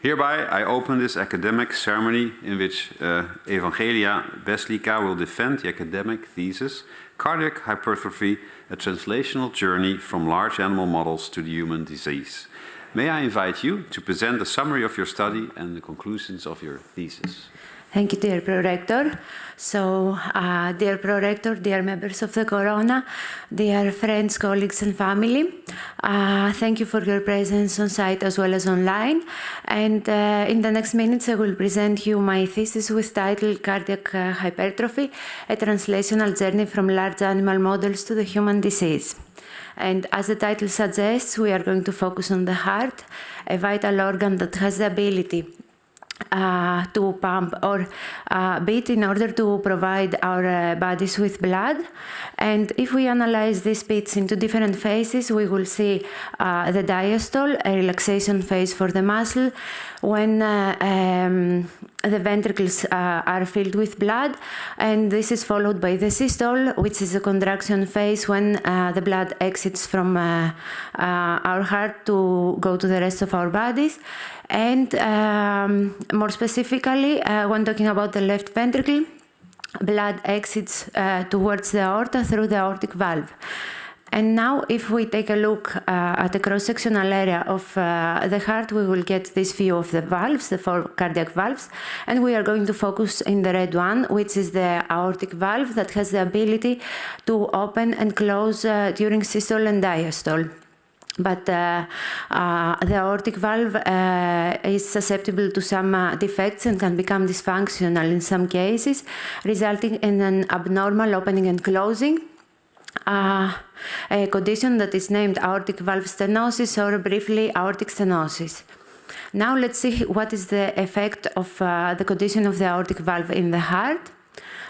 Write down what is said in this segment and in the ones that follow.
Hereby, I open this academic ceremony in which Evangelia Beslika will defend the academic thesis, Cardiac Hypertrophy, a translational journey from large animal models to the human disease. May I invite you to present a summary of your study and the conclusions of your thesis. Thank you, dear Prorector. So, dear Prorector, dear members of the Corona, dear friends, colleagues and family, thank you for your presence on site as well as online. And in the next minutes I will present you my thesis with title Cardiac Hypertrophy, a translational journey from large animal models to the human disease. And as the title suggests, we are going to focus on the heart, a vital organ that has the ability to pump or beat in order to provide our bodies with blood. And if we analyze these beats into different phases, we will see the diastole, a relaxation phase for the muscle, when the ventricles are filled with blood, and this is followed by the systole, which is a contraction phase when the blood exits from our heart to go to the rest of our bodies. And more specifically, when talking about the left ventricle, blood exits towards the aorta through the aortic valve. And now, if we take a look at the cross-sectional area of the heart, we will get this view of the valves, the 4 cardiac valves, and we are going to focus in the red one, which is the aortic valve that has the ability to open and close during systole and diastole. But the aortic valve is susceptible to some defects and can become dysfunctional in some cases, resulting in an abnormal opening and closing. A condition that is named aortic valve stenosis, or briefly aortic stenosis. Now let's see what is the effect of the condition of the aortic valve in the heart,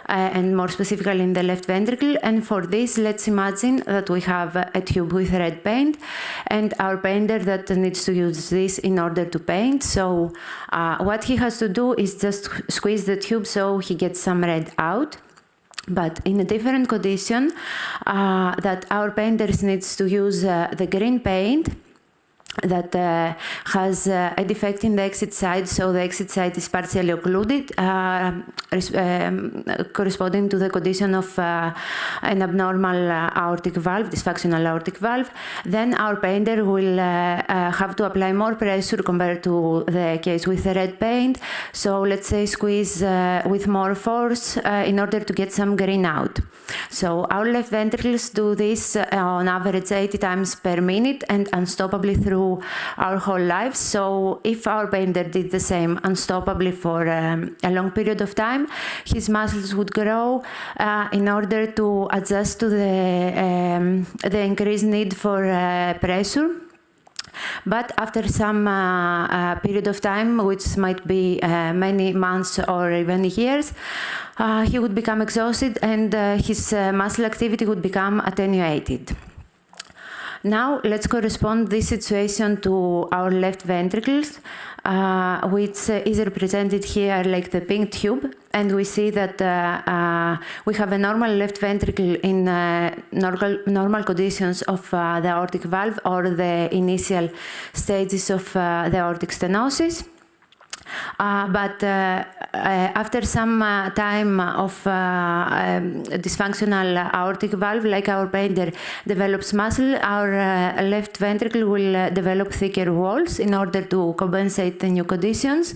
and more specifically in the left ventricle. And for this, let's imagine that we have a tube with red paint and our painter that needs to use this in order to paint. So what he has to do is just squeeze the tube so he gets some red out. But in a different condition, that our painters needs to use the green paint that has a defect in the exit side, so the exit side is partially occluded, corresponding to the condition of an abnormal aortic valve, dysfunctional aortic valve. Then our painter will have to apply more pressure compared to the case with the red paint. So let's say squeeze with more force in order to get some green out. So our left ventricles do this on average 80 times per minute and unstoppably through our whole lives. So if our painter did the same unstoppably for a long period of time, his muscles would grow in order to adjust to the increased need for pressure. But after some period of time, which might be many months or even years, he would become exhausted and his muscle activity would become attenuated. Now let's correspond this situation to our left ventricles, which is represented here like the pink tube, and we see that we have a normal left ventricle in normal conditions of the aortic valve or the initial stages of the aortic stenosis. But after some time of dysfunctional aortic valve, like our painter develops muscle, our left ventricle will develop thicker walls in order to compensate the new conditions.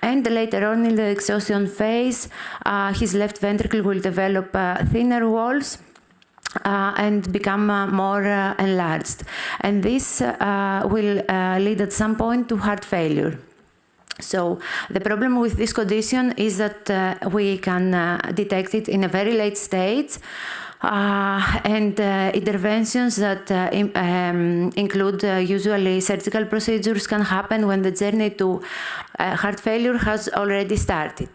And later on in the exhaustion phase, his left ventricle will develop thinner walls and become more enlarged. And this will lead at some point to heart failure. So the problem with this condition is that we can detect it in a very late stage, and interventions that include usually surgical procedures can happen when the journey to heart failure has already started.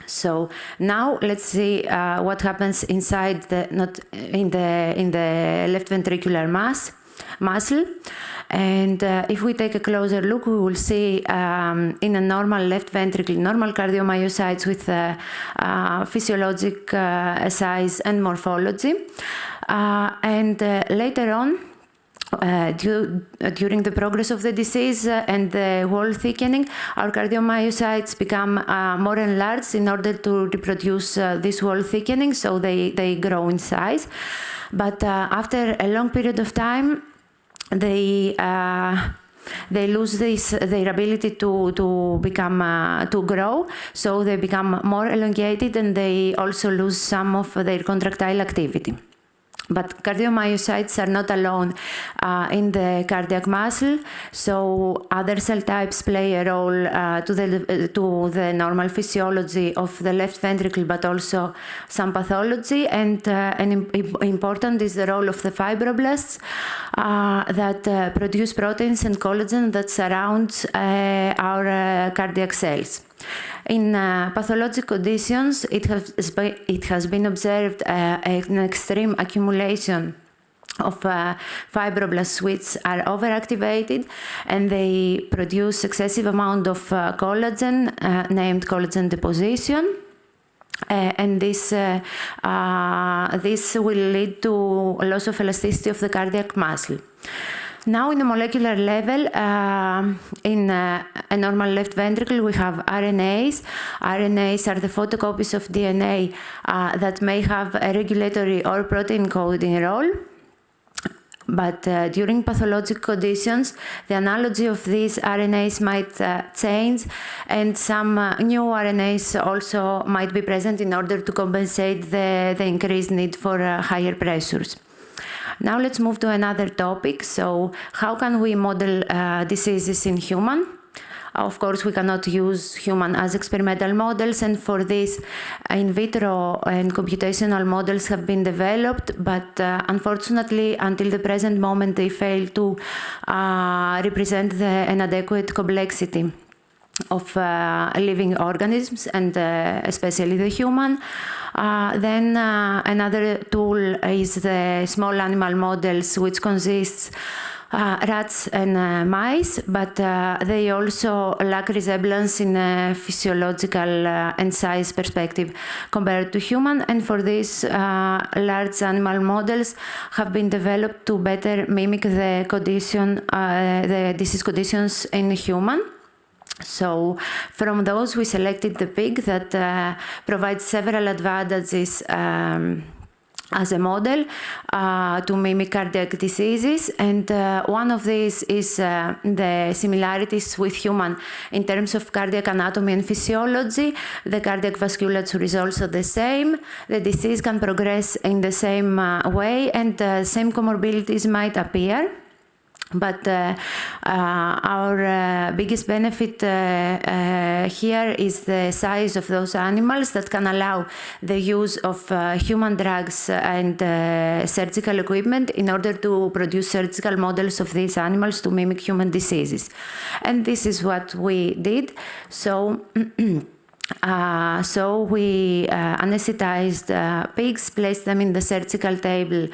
So now let's see what happens inside in the left ventricular muscle. And if we take a closer look, we will see in a normal left ventricle, normal cardiomyocytes with physiologic size and morphology. And later on, during the progress of the disease and the wall thickening, our cardiomyocytes become more enlarged in order to reproduce this wall thickening, so they grow in size. But after a long period of time, they lose their ability to become to grow, so they become more elongated, and they also lose some of their contractile activity. But cardiomyocytes are not alone in the cardiac muscle, so other cell types play a role to the normal physiology of the left ventricle, but also some pathology. And important is the role of the fibroblasts that produce proteins and collagen that surround our cardiac cells. In pathologic conditions, it has been observed an extreme accumulation of fibroblasts which are overactivated, and they produce excessive amount of collagen, named collagen deposition. And this will lead to loss of elasticity of the cardiac muscle. Now, in a molecular level, in a normal left ventricle, we have RNAs. RNAs are the photocopies of DNA that may have a regulatory or protein coding role. But during pathologic conditions, the analogy of these RNAs might change, and some new RNAs also might be present in order to compensate the increased need for higher pressures. Now let's move to another topic. So how can we model diseases in human? Of course, we cannot use human as experimental models, and for this, in vitro and computational models have been developed, but unfortunately, until the present moment, they fail to represent an adequate complexity of living organisms, and especially the human. Then another tool is the small animal models, which consists rats and mice, but they also lack resemblance in a physiological and size perspective compared to human. And for this, large animal models have been developed to better mimic the disease conditions in human. So from those, we selected the pig that provides several advantages as a model to mimic cardiac diseases, and one of these is the similarities with human in terms of cardiac anatomy and physiology. The cardiac vasculature is also the same. The disease can progress in the same way, and same comorbidities might appear. But our biggest benefit here is the size of those animals that can allow the use of human drugs and surgical equipment in order to produce surgical models of these animals to mimic human diseases. And this is what we did. So we anesthetized pigs, placed them in the surgical table,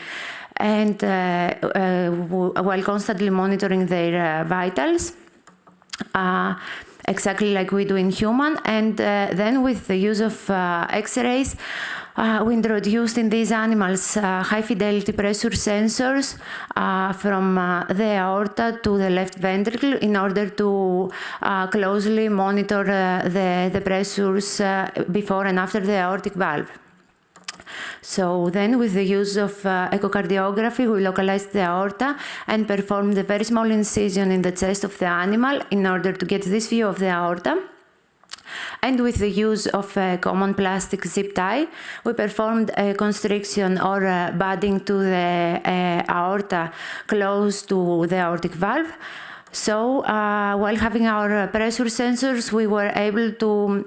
and while constantly monitoring their vitals, exactly like we do in human. And then with the use of X-rays, we introduced in these animals high-fidelity pressure sensors from the aorta to the left ventricle in order to closely monitor the pressures before and after the aortic valve. So then, with the use of echocardiography, we localized the aorta and performed a very small incision in the chest of the animal in order to get this view of the aorta. And with the use of a common plastic zip tie, we performed a constriction or budding to the aorta close to the aortic valve. So while having our pressure sensors, we were able to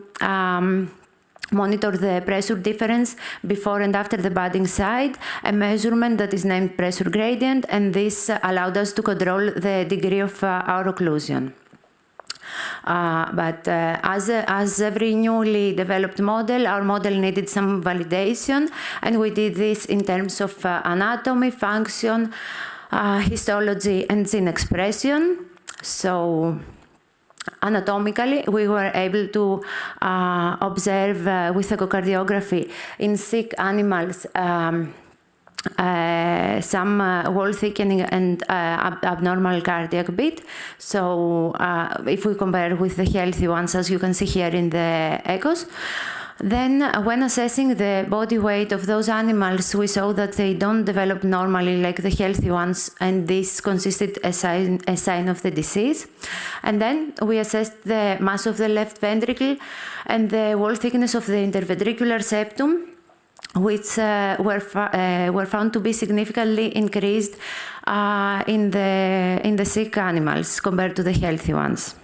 monitor the pressure difference before and after the budding side, a measurement that is named pressure gradient, and this allowed us to control the degree of our occlusion. But as every newly developed model, our model needed some validation, and we did this in terms of anatomy, function, histology, and gene expression. So anatomically, we were able to observe with echocardiography in sick animals some wall thickening and abnormal cardiac beat. So if we compare with the healthy ones, as you can see here in the echoes. Then when assessing the body weight of those animals, we saw that they don't develop normally like the healthy ones, and this consisted a sign of the disease. And then we assessed the mass of the left ventricle and the wall thickness of the interventricular septum, which were found to be significantly increased in the sick animals compared to the healthy ones.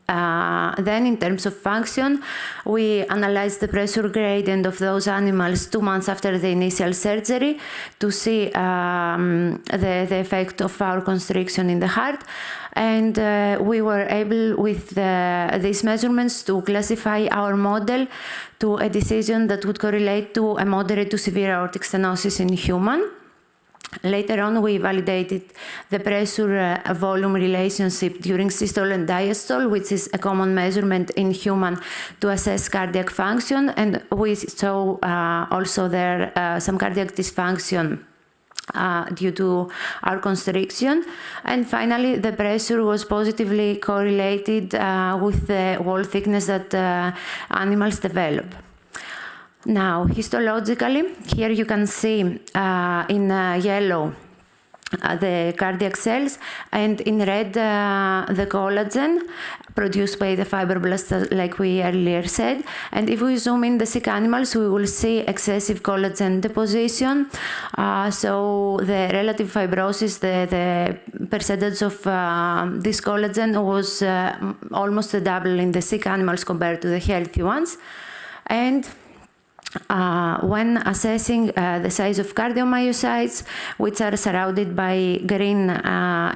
Then in terms of function, we analyzed the pressure gradient of those animals 2 months after the initial surgery to see the effect of our constriction in the heart. And we were able with these measurements to classify our model to a decision that would correlate to a moderate to severe aortic stenosis in human. Later on, we validated the pressure-volume relationship during systole and diastole, which is a common measurement in human to assess cardiac function, and we saw also there some cardiac dysfunction due to our constriction. And finally, the pressure was positively correlated with the wall thickness that animals develop. Now, histologically, here you can see in yellow the cardiac cells, and in red the collagen produced by the fibroblasts, like we earlier said. And if we zoom in the sick animals, we will see excessive collagen deposition. So the relative fibrosis, the percentage of this collagen was almost double in the sick animals compared to the healthy ones. And when assessing the size of cardiomyocytes, which are surrounded by green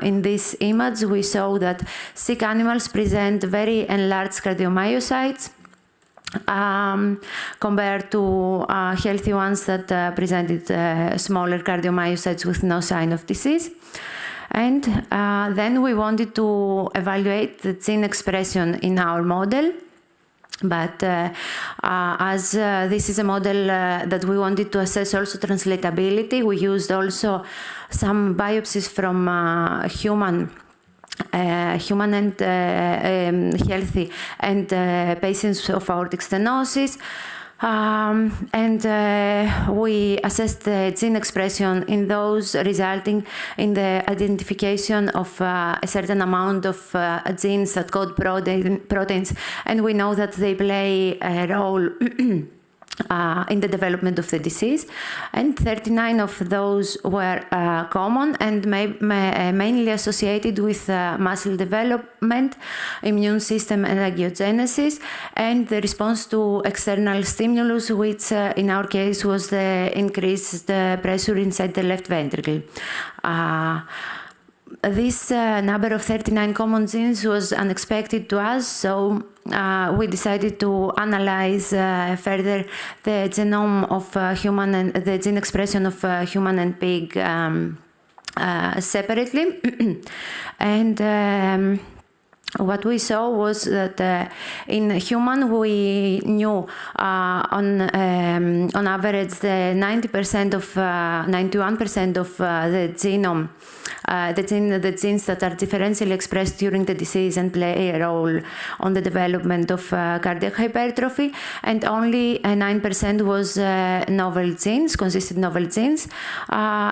in this image, we saw that sick animals present very enlarged cardiomyocytes compared to healthy ones that presented smaller cardiomyocytes with no sign of disease. And then we wanted to evaluate the gene expression in our model. But as this is a model that we wanted to assess also translatability, we used also some biopsies from human and healthy and patients of aortic stenosis. And we assessed the gene expression in those, resulting in the identification of a certain amount of genes that code proteins, and we know that they play a role in the development of the disease, and 39 of those were common and mainly associated with muscle development, immune system and angiogenesis, and the response to external stimulus, which in our case was the increased pressure inside the left ventricle. This number of 39 common genes was unexpected to us, so we decided to analyze further the genome of human and the gene expression of human and pig separately. And what we saw was that in human we knew on average the 91% of the genome, the genes that are differentially expressed during the disease and play a role on the development of cardiac hypertrophy, and only 9% was consisted novel genes.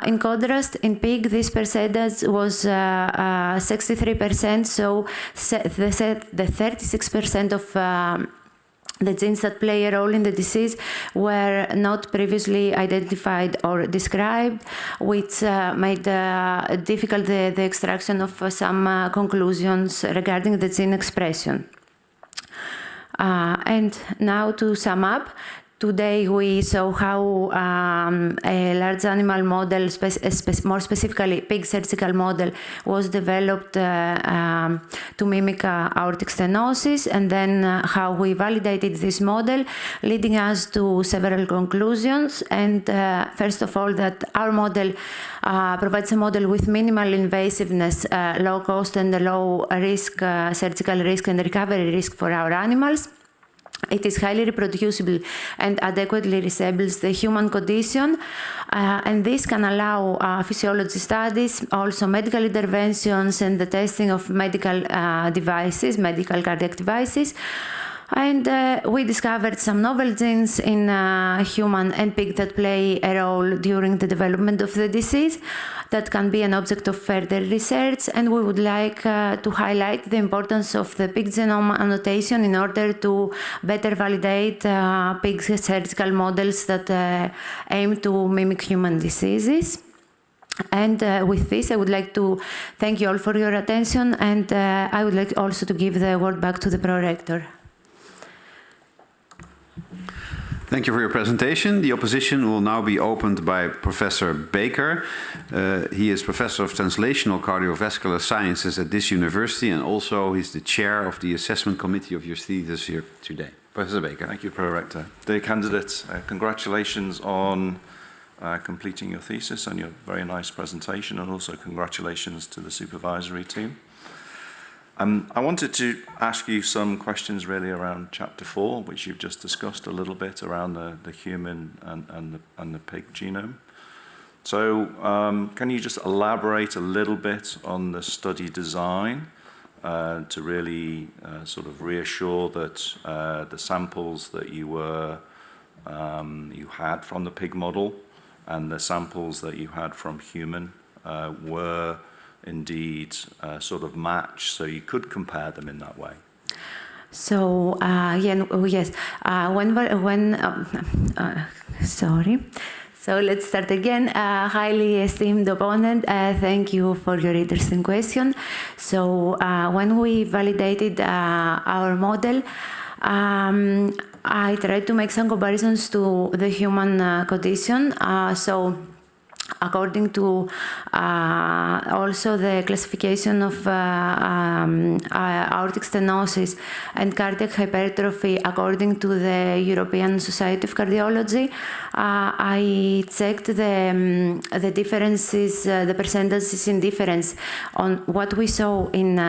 In contrast, in pig, this percentage was 63%, so the 36% of the genes that play a role in the disease were not previously identified or described, which made difficult the extraction of some conclusions regarding the gene expression. And now to sum up, today we saw how a large animal model, more specifically pig surgical model, was developed to mimic aortic stenosis, and then how we validated this model, leading us to several conclusions. And first of all, that our model provides a model with minimal invasiveness, low cost and low risk, surgical risk and recovery risk for our animals. It is highly reproducible and adequately resembles the human condition, and this can allow physiology studies, also medical interventions, and the testing of medical devices, medical cardiac devices. And we discovered some novel genes in human and pig that play a role during the development of the disease that can be an object of further research. And we would like to highlight the importance of the pig genome annotation in order to better validate pig surgical models that aim to mimic human diseases. And with this, I would like to thank you all for your attention, and I would like also to give the word back to the prorector. Thank you for your presentation. The opposition will now be opened by Professor Baker. He is Professor of Translational Cardiovascular Sciences at this university, and also he's the chair of the assessment committee of your thesis here today. Professor Baker. Thank you, Prorector. Dear candidates, congratulations on completing your thesis and your very nice presentation, and also congratulations to the supervisory team. I wanted to ask you some questions really around Chapter 4, which you've just discussed a little bit around the human and the pig genome. So can you just elaborate a little bit on the study design to really sort of reassure that the samples that you had from the pig model and the samples that you had from human were indeed sort of match, so you could compare them in that way? So yes, sorry. So let's start again. Highly esteemed opponent, thank you for your interesting question. So when we validated our model, I tried to make some comparisons to the human condition. So according to also the classification of aortic stenosis and cardiac hypertrophy according to the European Society of Cardiology, I checked the differences, the percentages in difference on what we saw in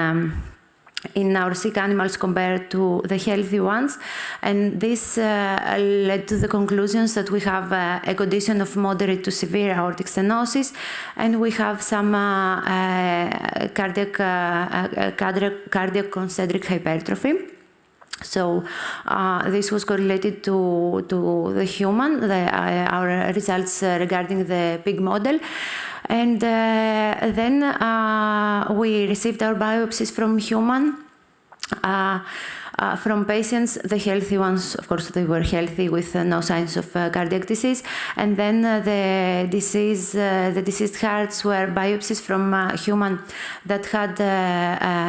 our sick animals compared to the healthy ones, and this led to the conclusions that we have a condition of moderate to severe aortic stenosis, and we have some cardiac concentric hypertrophy. So this was correlated to the human, our results regarding the pig model. And then we received our biopsies from human, from patients, the healthy ones, of course, they were healthy with no signs of cardiac disease. And then the diseased hearts were biopsies from human that had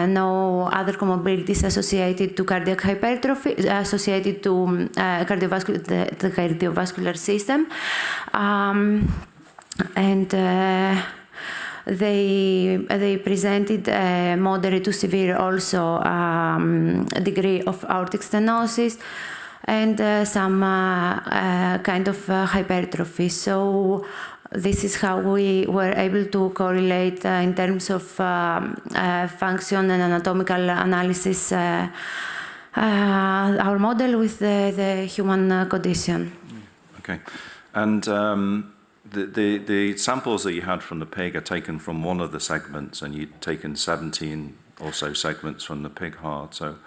no other comorbidities associated to cardiac hypertrophy, associated to the cardiovascular system. And they presented a moderate to severe also degree of aortic stenosis and some kind of hypertrophy. So this is how we were able to correlate in terms of function and anatomical analysis our model with the human condition. Okay, and the samples that you had from the pig are taken from one of the segments, and you'd taken 17 or so segments from the pig heart. So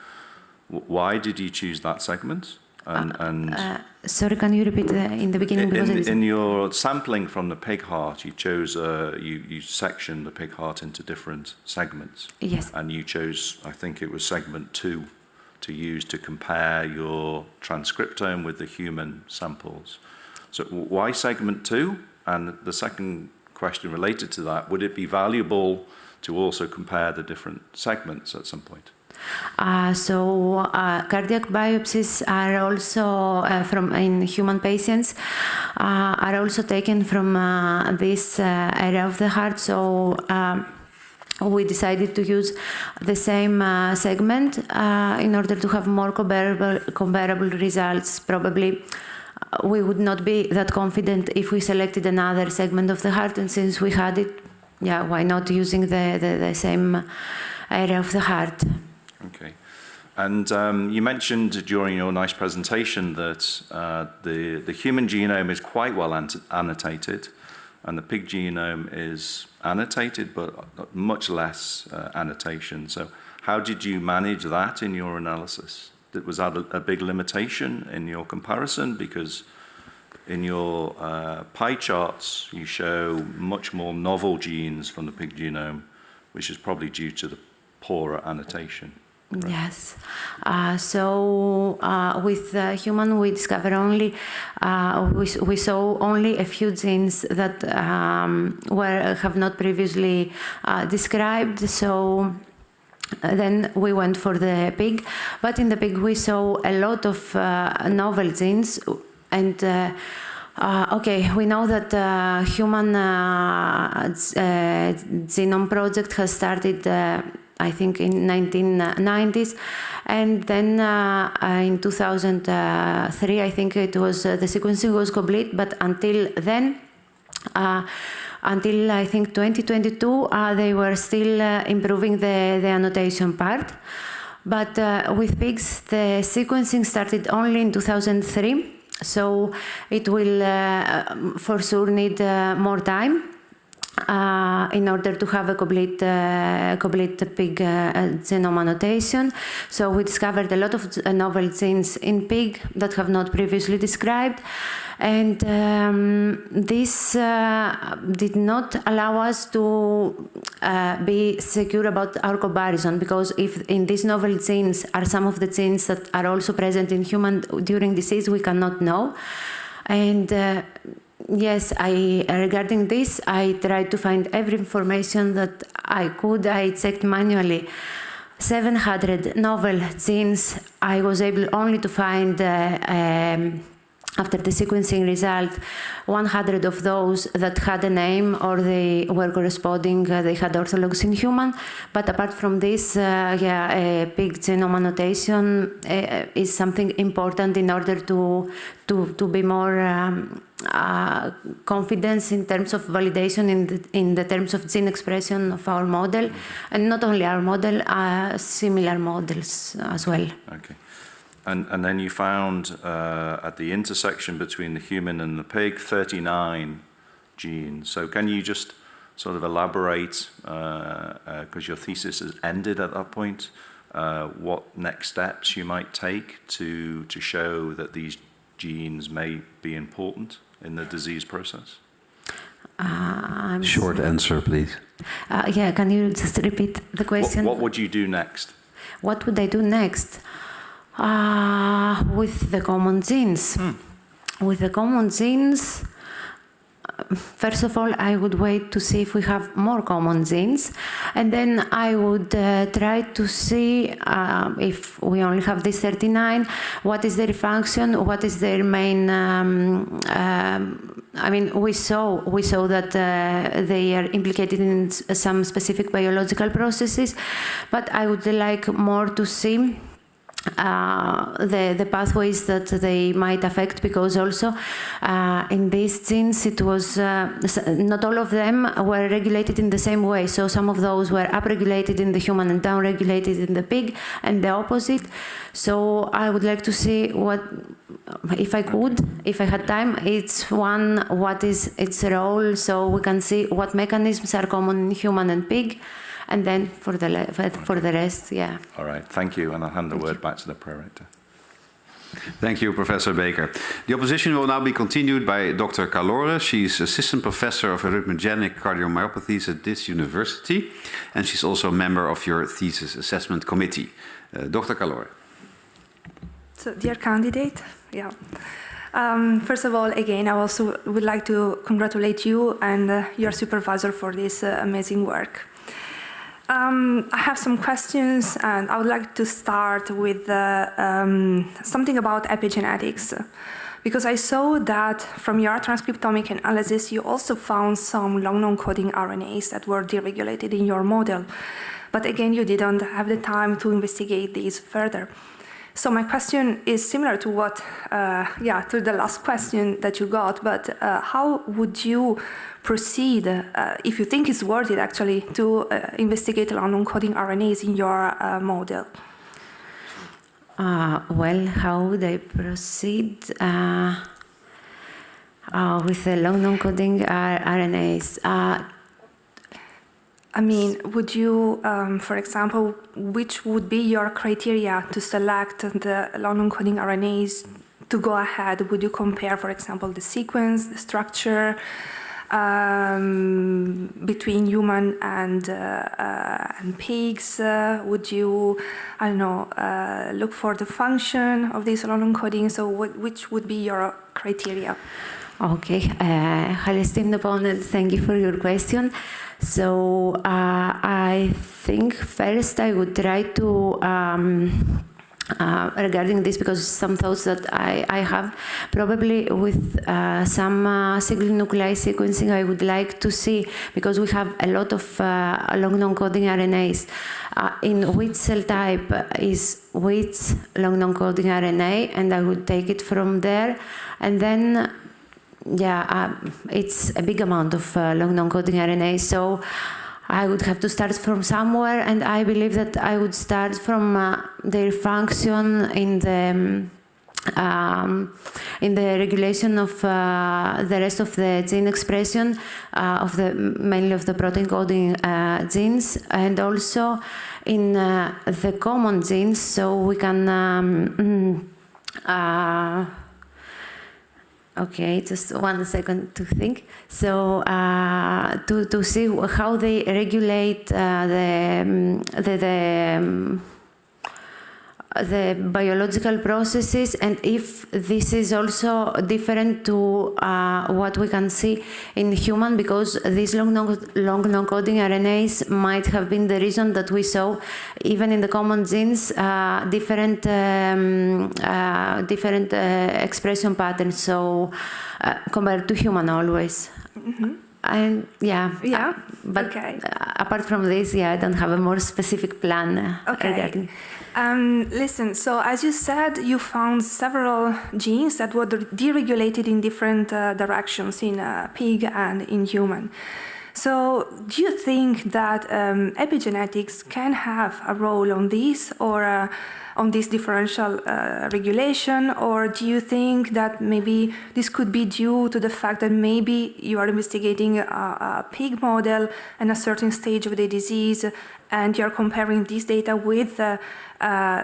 why did you choose that segment? Sorry, can you repeat in the beginning? In your sampling from the pig heart, you chose, you sectioned the pig heart into different segments. Yes. And you chose, I think it was segment 2, to use to compare your transcriptome with the human samples. So why segment 2? And the second question related to that, would it be valuable to also compare the different segments at some point? Cardiac biopsies are also in human patients are also taken from this area of the heart. So we decided to use the same segment in order to have more comparable results. Probably we would not be that confident if we selected another segment of the heart, and since we had it, why not using the same area of the heart? Okay. And you mentioned during your nice presentation that the human genome is quite well annotated, and the pig genome is annotated, but much less annotation. So how did you manage that in your analysis? Was that a big limitation in your comparison? Because in your pie charts, you show much more novel genes from the pig genome, which is probably due to the poorer annotation. Correct? Yes. With human, we discover only, we saw only a few genes that have not previously described. So then we went for the pig, but in the pig we saw a lot of novel genes, and okay, we know that human genome project has started, I think, in 1990s, and then in 2003, I think it was the sequencing was complete, but until then. Until I think 2022, they were still improving the annotation part. But with pigs, the sequencing started only in 2003, so it will for sure need more time in order to have a complete pig genome annotation. So we discovered a lot of novel genes in pig that have not previously described. And this did not allow us to be secure about our comparison, because if in these novel genes are some of the genes that are also present in human during disease, we cannot know. And yes, regarding this, I tried to find every information that I could. I checked manually 700 novel genes. I was able only to find after the sequencing result, 100 of those that had a name or they were corresponding, they had orthologs in human. But apart from this, pig genome annotation is something important in order to be more confidence in terms of validation in the terms of gene expression of our model, and not only our model, similar models as well. Okay. And then you found at the intersection between the human and the pig 39 genes. So can you just sort of elaborate, because your thesis has ended at that point, what next steps you might take to show that these genes may be important in the disease process? Short answer, please. Yeah, can you just repeat the question? What would you do next? What would I do next? With the common genes. With the common genes, first of all, I would wait to see if we have more common genes, and then I would try to see if we only have these 39, what is their function, what is their main. I mean, we saw that they are implicated in some specific biological processes, but I would like more to see the pathways that they might affect, because also in these genes it was not all of them were regulated in the same way. So some of those were upregulated in the human and downregulated in the pig, and the opposite. So I would like to see what, if I could, if I had time, what is its role, so we can see what mechanisms are common in human and pig. And then for the rest, yeah. All right, thank you, and I'll hand the word back to the prorector. Thank you, Professor Baker. The opposition will now be continued by Dr. Calore. She's assistant professor of arrhythmogenic cardiomyopathies at this university, and she's also a member of your thesis assessment committee. Dr. Calore. So, dear candidate, yeah. First of all, again, I also would like to congratulate you and your supervisor for this amazing work. I have some questions, and I would like to start with something about epigenetics, because I saw that from your transcriptomic analysis, you also found some long non-coding RNAs that were deregulated in your model. But again, you didn't have the time to investigate these further. So my question is similar to to the last question that you got, but how would you proceed, if you think it's worth it actually, to investigate long non-coding RNAs in your model? Well, how they proceed with the long non-coding RNAs. I mean, would you, for example, which would be your criteria to select the long non-coding RNAs to go ahead? Would you compare, for example, the sequence, the structure between human and pigs? Would you, I don't know, look for the function of this long non-coding? So which would be your criteria? Okay, highly esteemed opponent, thank you for your question. So I think first I would try to, regarding this, because some thoughts that I have, probably with some single nuclei sequencing, I would like to see, because we have a lot of long non-coding RNAs, in which cell type is which long non-coding RNA, and I would take it from there, and then it's a big amount of long non-coding RNA, so I would have to start from somewhere, and I believe that I would start from their function in the regulation of the rest of the gene expression of mainly of the protein coding genes, and also in the common genes, so we can. Okay, just 1 second to think. So to see how they regulate the biological processes, and if this is also different to what we can see in human, because these long non-coding RNAs might have been the reason that we saw even in the common genes different expression patterns, so compared to human always. Mm-hmm. And but okay. Apart from this, I don't have a more specific plan regarding. Listen, so as you said, you found several genes that were deregulated in different directions in pig and in human. So do you think that epigenetics can have a role on this, or on this differential regulation, or do you think that maybe this could be due to the fact that maybe you are investigating a pig model and a certain stage of the disease, and you're comparing this data with the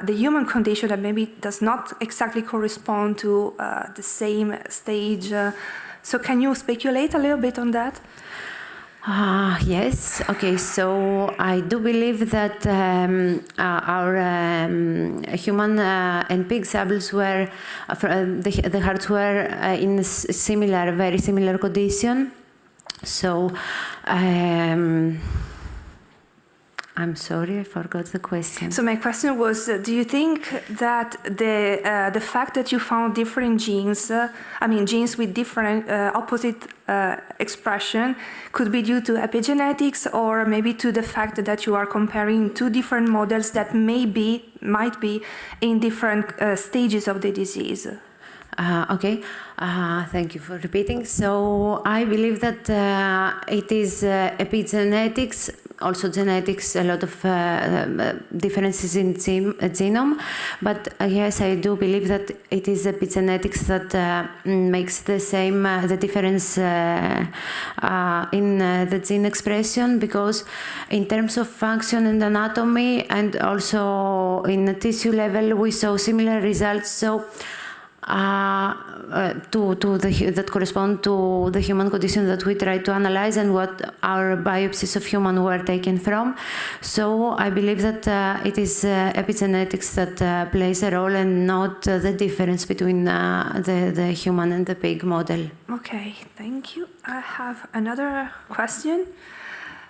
human condition that maybe does not exactly correspond to the same stage? So can you speculate a little bit on that? Yes. Okay. So I do believe that our human and pig samples were, the hearts were in very similar condition. So I'm sorry, I forgot the question. So my question was, do you think that the fact that you found different genes, genes with different opposite expression, could be due to epigenetics, or maybe to the fact that you are comparing two different models that might be in different stages of the disease? Okay, thank you for repeating. So I believe that it is epigenetics, also genetics, a lot of differences in genome, but yes, I do believe that it is epigenetics that makes the difference in the gene expression, because in terms of function and anatomy, and also in the tissue level, we saw similar results. So that correspond to the human condition that we try to analyze and what our biopsies of human were taken from. So I believe that it is epigenetics that plays a role, and not the difference between the human and the pig model. Okay, thank you. I have another question.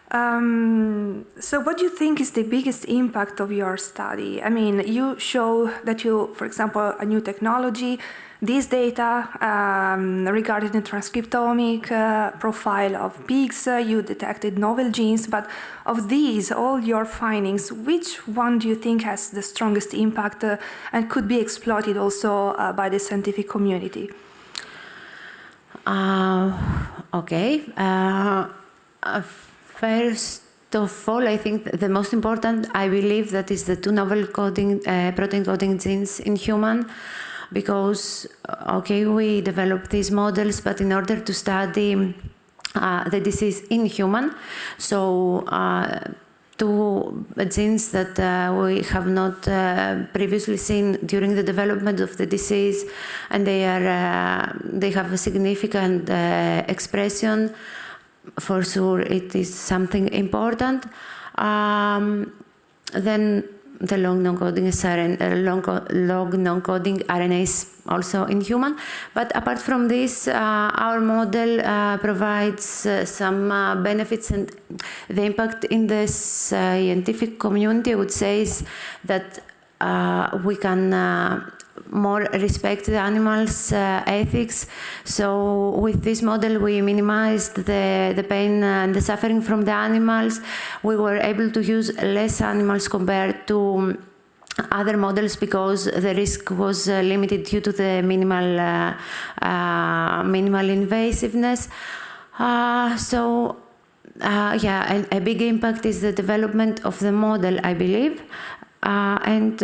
So what do you think is the biggest impact of your study? I mean, you show that for example, a new technology, this data regarding the transcriptomic profile of pigs, you detected novel genes, but of these, all your findings, which one do you think has the strongest impact and could be exploited also by the scientific community? Okay. First of all, I think the most important, I believe, that is the two novel protein coding genes in human, because, okay, we developed these models, but in order to study the disease in human, so two genes that we have not previously seen during the development of the disease, and they have a significant expression. For sure, it is something important. Then the long non-coding RNAs also in human. But apart from this, our model provides some benefits, and the impact in the scientific community, I would say, is that we can more respect the animals' ethics. So with this model, we minimized the pain and the suffering from the animals. We were able to use less animals compared to other models because the risk was limited due to the minimal invasiveness. Yeah, a big impact is the development of the model, I believe, and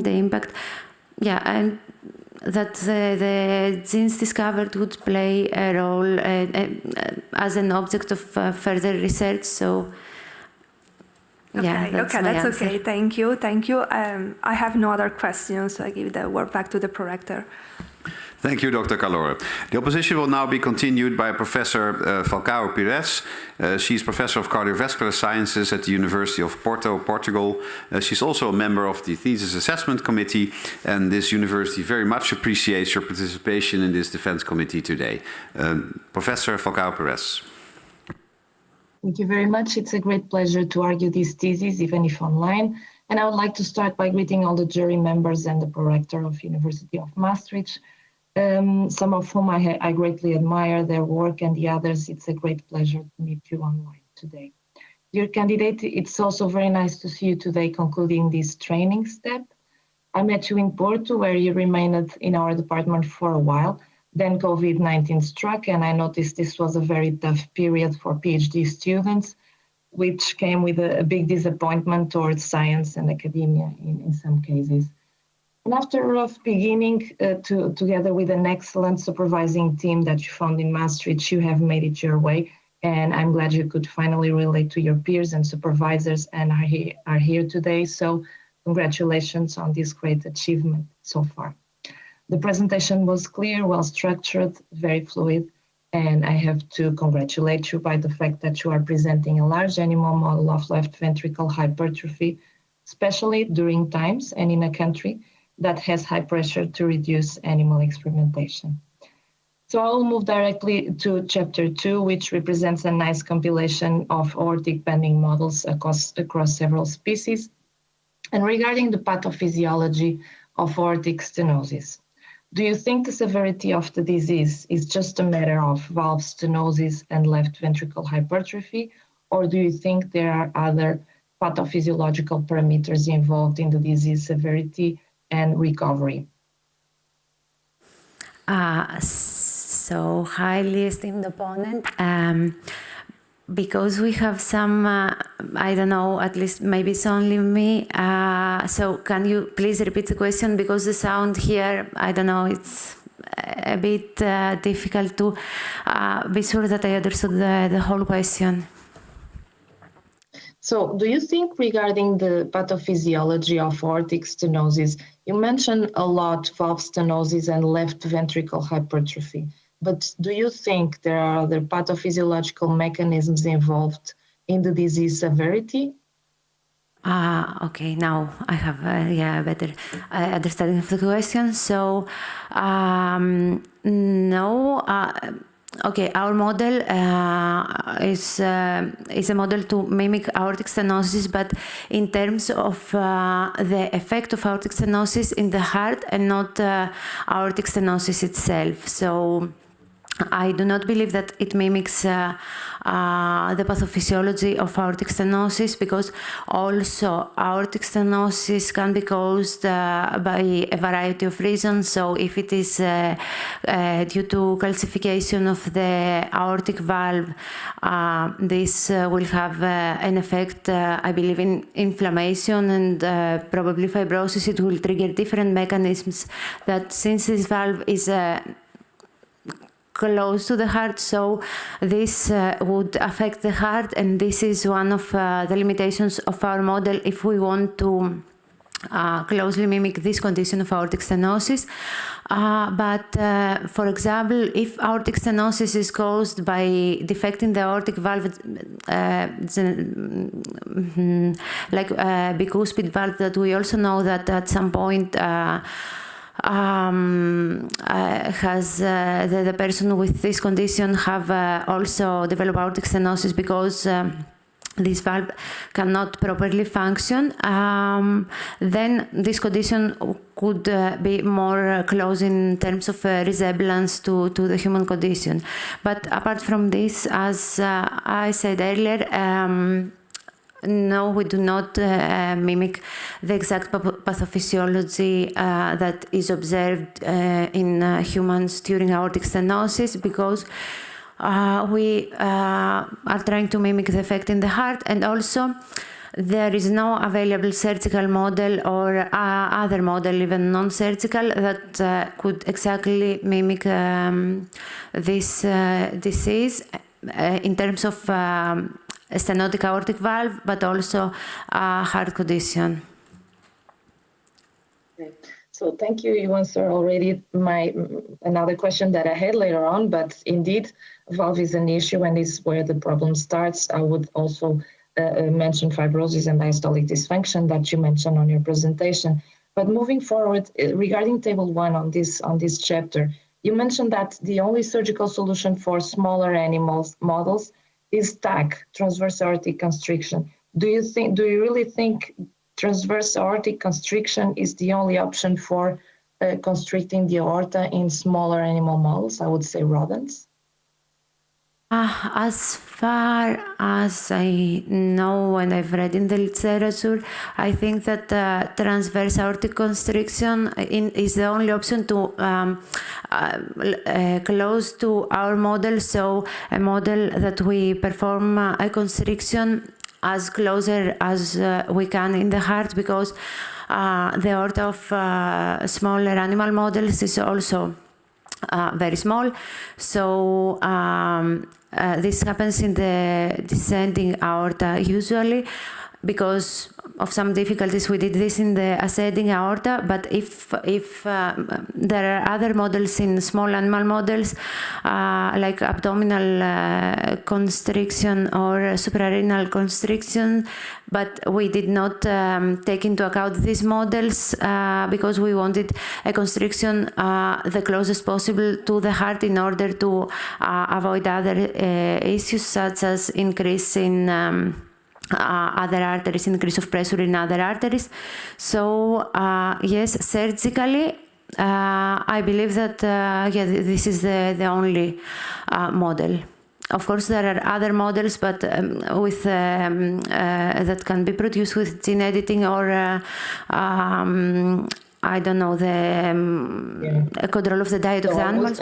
the impact, yeah, and that the genes discovered would play a role as an object of further research. So, yeah, that's my answer. Okay. Thank you. I have no other questions, so I give the word back to the prorector. Thank you, Dr. Calore. The opposition will now be continued by Professor Falcao Pires. She's Professor of Cardiovascular Sciences at the University of Porto, Portugal. She's also a member of the Thesis Assessment Committee, and this university very much appreciates your participation in this Defense Committee today. Professor Falcao Pires. Thank you very much. It's a great pleasure to argue this thesis, even if online. And I would like to start by greeting all the jury members and the prorector of University of Maastricht. Some of whom I greatly admire their work, and the others, it's a great pleasure to meet you online today. Dear candidate, it's also very nice to see you today concluding this training step. I met you in Porto, where you remained in our department for a while. Then COVID-19 struck, and I noticed this was a very tough period for PhD students, which came with a big disappointment towards science and academia in some cases. And after a rough beginning, together with an excellent supervising team that you found in Maastricht, you have made it your way. And I'm glad you could finally relate to your peers and supervisors and are here today. So congratulations on this great achievement so far. The presentation was clear, well-structured, very fluid. And I have to congratulate you by the fact that you are presenting a large animal model of left ventricle hypertrophy, especially during times and in a country that has high pressure to reduce animal experimentation. So I will move directly to chapter 2, which represents a nice compilation of aortic banding models across several species. And regarding the pathophysiology of aortic stenosis, do you think the severity of the disease is just a matter of valve stenosis and left ventricle hypertrophy, or do you think there are other pathophysiological parameters involved in the disease severity and recovery? So highly esteemed opponent, because we have some, I don't know, at least maybe it's only me. So can you please repeat the question, because the sound here, I don't know, it's a bit difficult to be sure that I understood the whole question. So do you think regarding the pathophysiology of aortic stenosis, you mentioned a lot valve stenosis and left ventricle hypertrophy, but do you think there are other pathophysiological mechanisms involved in the disease severity? Okay, now I have a better understanding of the question. So, no. Okay, our model is a model to mimic aortic stenosis, but in terms of the effect of aortic stenosis in the heart and not aortic stenosis itself. So I do not believe that it mimics the pathophysiology of aortic stenosis, because also aortic stenosis can be caused by a variety of reasons. So if it is due to calcification of the aortic valve, this will have an effect, I believe, in inflammation and probably fibrosis. It will trigger different mechanisms that, since this valve is close to the heart, so this would affect the heart, and this is one of the limitations of our model if we want to closely mimic this condition of aortic stenosis. But for example, if aortic stenosis is caused by defect in the aortic valve, like bicuspid valve, that we also know that at some point has the person with this condition have also developed aortic stenosis because this valve cannot properly function, then this condition could be more close in terms of resemblance to the human condition. But apart from this, as I said earlier, no, we do not mimic the exact pathophysiology that is observed in humans during aortic stenosis, because we are trying to mimic the effect in the heart, and also there is no available surgical model or other model, even non-surgical, that could exactly mimic this disease in terms of stenotic aortic valve, but also heart condition. So thank you. You answered already another question that I had later on, but indeed, valve is an issue and is where the problem starts. I would also mention fibrosis and diastolic dysfunction that you mentioned on your presentation. But moving forward, regarding table 1 on this chapter, you mentioned that the only surgical solution for smaller animals models is TAC, transverse aortic constriction. Do you really think transverse aortic constriction is the only option for constricting the aorta in smaller animal models? I would say rodents. As far as I know, and I've read in the literature, I think that transverse aortic constriction is the only option to close to our model. So a model that we perform a constriction as closer as we can in the heart, because the aorta of smaller animal models is also very small. So this happens in the descending aorta usually. Because of some difficulties, we did this in the ascending aorta. But if there are other models in small animal models, like abdominal constriction or suprarenal constriction, but we did not take into account these models because we wanted a constriction the closest possible to the heart in order to avoid other issues such as increase in other arteries, increase of pressure in other arteries. So yes, surgically, I believe that this is the only model. Of course, there are other models, but with that can be produced with gene editing or I don't know, the control of the diet of the animals.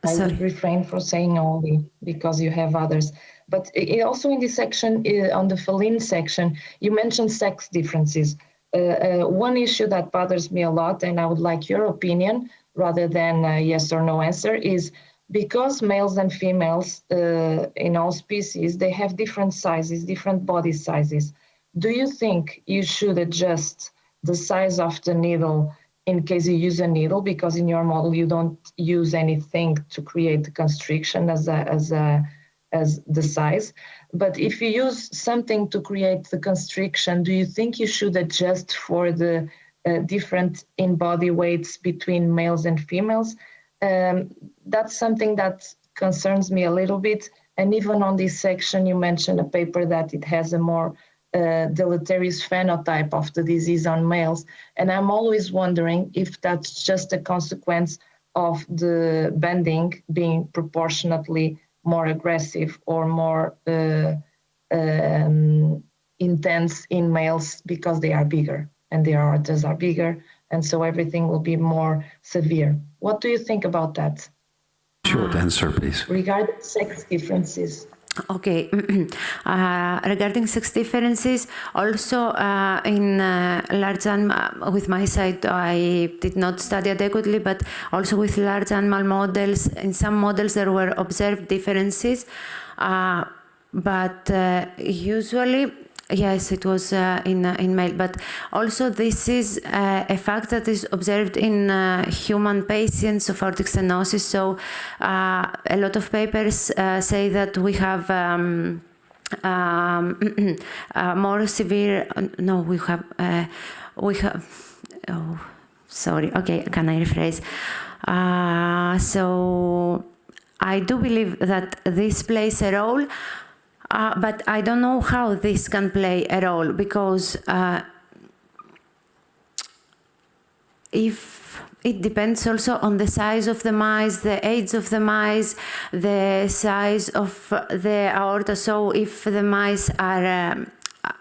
I would refrain from saying only because you have others. But also in this section, on the feline section, you mentioned sex differences. One issue that bothers me a lot, and I would like your opinion rather than a yes or no answer, is because males and females in all species, they have different sizes, different body sizes. Do you think you should adjust the size of the needle in case you use a needle? Because in your model, you don't use anything to create the constriction as the size. But if you use something to create the constriction, do you think you should adjust for the different in-body weights between males and females? That's something that concerns me a little bit. And even on this section, you mentioned a paper that it has a more deleterious phenotype of the disease on males. And I'm always wondering if that's just a consequence of the bending being proportionately more aggressive or more intense in males because they are bigger and their aortas are bigger, and so everything will be more severe. What do you think about that? Short answer, please. Regarding sex differences. Okay, regarding sex differences, also in large animal, with my side, I did not study adequately, but also with large animal models, in some models there were observed differences, but usually, yes, it was in male, but also this is a fact that is observed in human patients of aortic stenosis. So a lot of papers say that we have more severe. No, we have. Oh, sorry. Okay, can I rephrase? So I do believe that this plays a role. But I don't know how this can play a role, because if it depends also on the size of the mice, the age of the mice, the size of the aorta. So if the mice are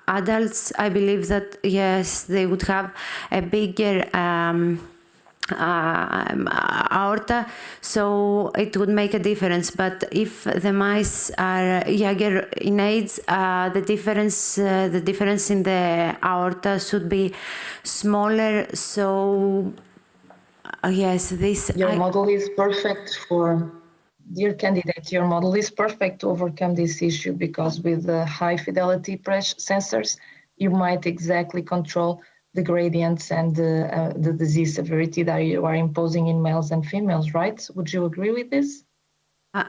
adults, I believe that yes, they would have a bigger aorta, so it would make a difference. But if the mice are younger in age, the difference in the aorta should be smaller. So yes, this your model is perfect for, dear candidate, your model is perfect to overcome this issue, because with the high fidelity pressure sensors, you might exactly control the gradients and the disease severity that you are imposing in males and females, right? Would you agree with this?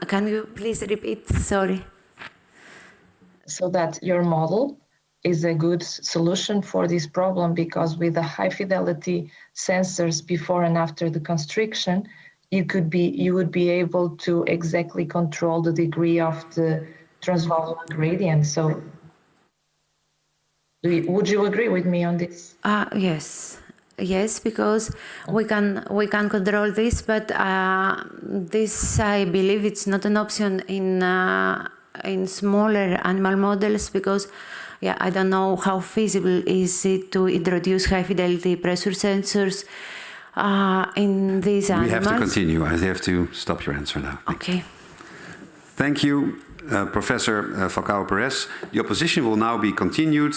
Can you please repeat? Sorry. So that your model is a good solution for this problem, because with the high fidelity sensors before and after the constriction, you would be able to exactly control the degree of the transvalual gradient. So would you agree with me on this? Yes, because we can control this, but this, I believe, it's not an option in smaller animal models, because I don't know how feasible is it to introduce high fidelity pressure sensors in these animals. We have to continue. I have to stop your answer now. Okay. Thank you, Professor Falcao-Perez. The opposition will now be continued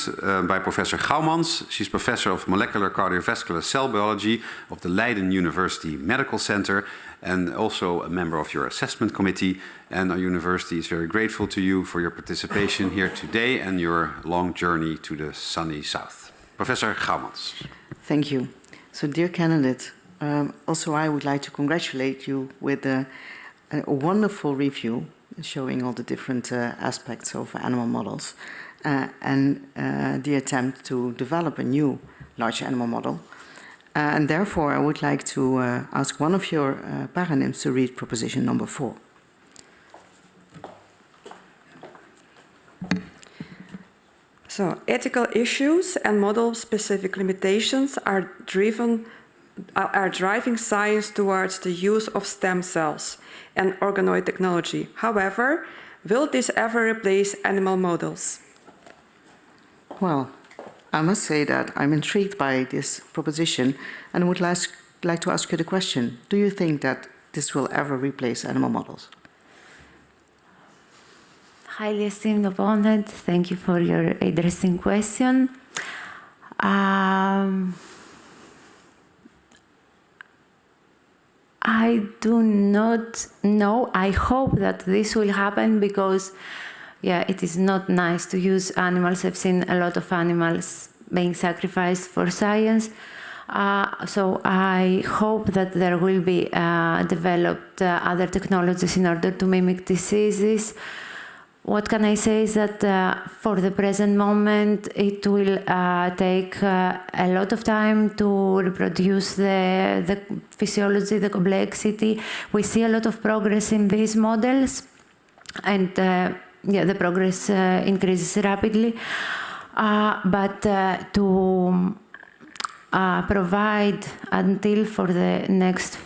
by Professor Gouwmans. She's Professor of Molecular Cardiovascular Cell Biology of the Leiden University Medical Center, and also a member of your assessment committee. And our university is very grateful to you for your participation here today and your long journey to the sunny south. Professor Gouwmans. Thank you. So, dear candidate, also I would like to congratulate you with a wonderful review showing all the different aspects of animal models and the attempt to develop a new large animal model. And therefore, I would like to ask one of your paranyms to read proposition number 4. So, ethical issues and model-specific limitations are driving science towards the use of stem cells and organoid technology. However, will this ever replace animal models? Well, I must say that I'm intrigued by this proposition and would like to ask you the question: do you think that this will ever replace animal models? Highly esteemed opponent, thank you for your interesting question. I do not know. I hope that this will happen, because it is not nice to use animals. I've seen a lot of animals being sacrificed for science. So I hope that there will be developed other technologies in order to mimic diseases. What can I say is that for the present moment, it will take a lot of time to reproduce the physiology, the complexity. We see a lot of progress in these models, and the progress increases rapidly. But to provide until for the next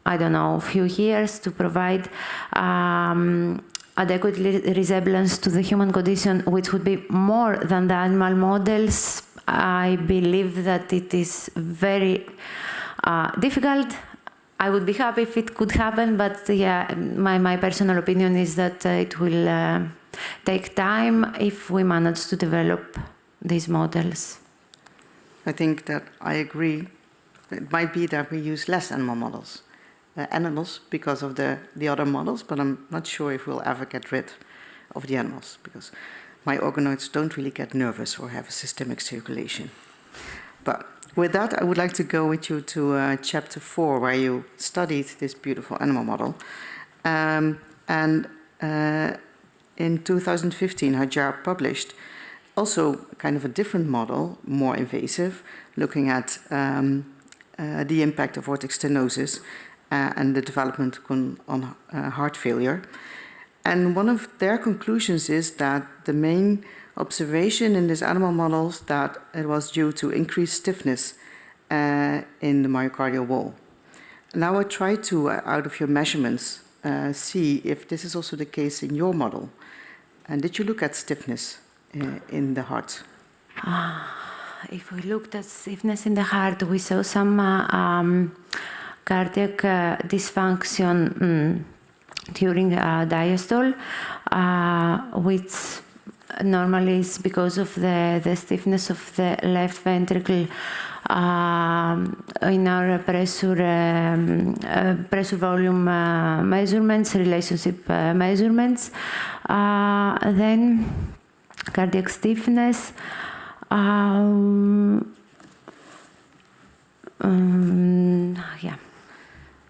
I don't know, a few years to provide adequate resemblance to the human condition, which would be more than the animal models. I believe that it is very difficult. I would be happy if it could happen, but yeah, my personal opinion is that it will take time if we manage to develop these models. I think that I agree. It might be that we use less animals because of the other models, but I'm not sure if we'll ever get rid of the animals, because my organoids don't really get nervous or have a systemic circulation. But with that, I would like to go with you to chapter 4, where you studied this beautiful animal model. In 2015, Hajar published also kind of a different model, more invasive, looking at the impact of aortic stenosis and the development on heart failure. And one of their conclusions is that the main observation in these animal models that it was due to increased stiffness in the myocardial wall. Now I try to, out of your measurements, see if this is also the case in your model. And did you look at stiffness in the heart? If we looked at stiffness in the heart, we saw some cardiac dysfunction during diastole, which normally is because of the stiffness of the left ventricle in our pressure volume measurements, relationship measurements. Then cardiac stiffness.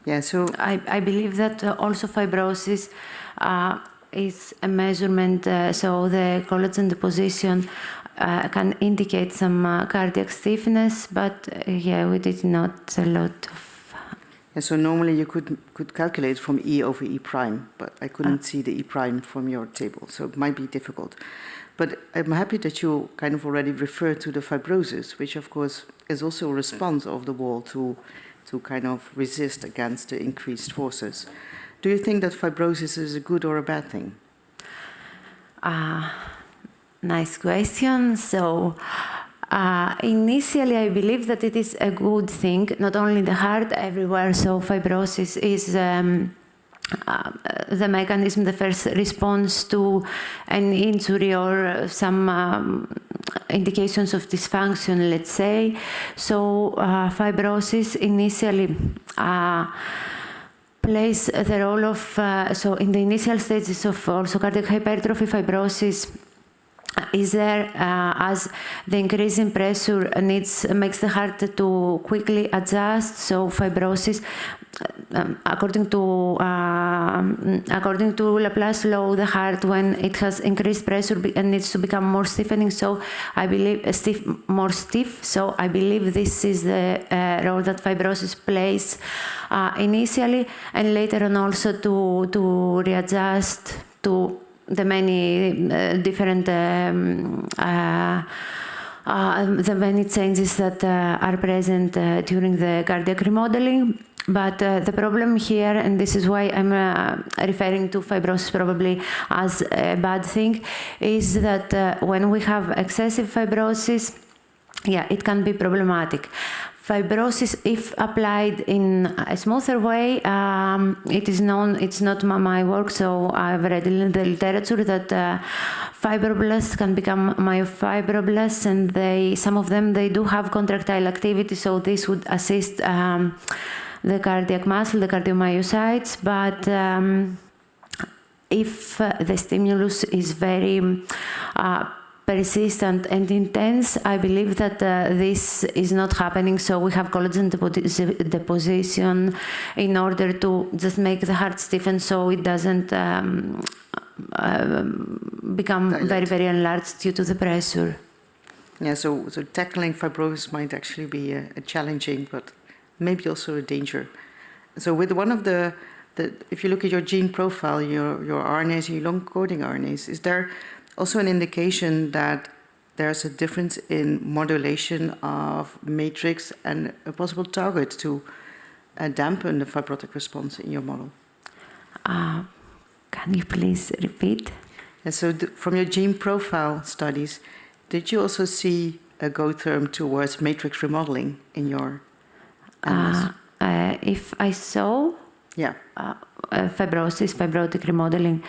Yeah, so I believe that also fibrosis is a measurement, so the collagen deposition can indicate some cardiac stiffness, but yeah, we did not a lot of. Yeah, so normally you could calculate from E over E prime, but I couldn't see the E prime from your table, so it might be difficult. But I'm happy that you kind of already referred to the fibrosis, which of course is also a response of the wall to kind of resist against the increased forces. Do you think that fibrosis is a good or a bad thing? Nice question. So initially I believe that it is a good thing, not only in the heart, everywhere. So fibrosis is the mechanism, the first response to an injury or some indications of dysfunction, let's say. So fibrosis initially plays the role of, so in the initial stages of also cardiac hypertrophy, fibrosis is there as the increase in pressure makes the heart to quickly adjust. So fibrosis, according to Laplace law, the heart, when it has increased pressure, needs to become more stiffening. So I believe more stiff. So I believe this is the role that fibrosis plays initially, and later on also to readjust to the many different the many changes that are present during the cardiac remodeling. But the problem here, and this is why I'm referring to fibrosis probably as a bad thing, is that when we have excessive fibrosis, yeah, it can be problematic. Fibrosis, if applied in a smoother way, it is known, it's not my work, so I've read in the literature that fibroblasts can become myofibroblasts, and some of them, they do have contractile activity, so this would assist the cardiac muscle, the cardiomyocytes, but if the stimulus is very persistent and intense, I believe that this is not happening. So we have collagen deposition in order to just make the heart stiffen so it doesn't become very, very enlarged due to the pressure. Yeah, so tackling fibrosis might actually be a challenging, but maybe also a danger. So with one of the if you look at your gene profile, your RNAs, your long coding RNAs, is there also an indication that there's a difference in modulation of matrix and a possible target to dampen the fibrotic response in your model? Can you please repeat? And so from your gene profile studies, did you also see a go term towards matrix remodeling in your animals? If I saw Yeah. fibrosis, fibrotic remodeling,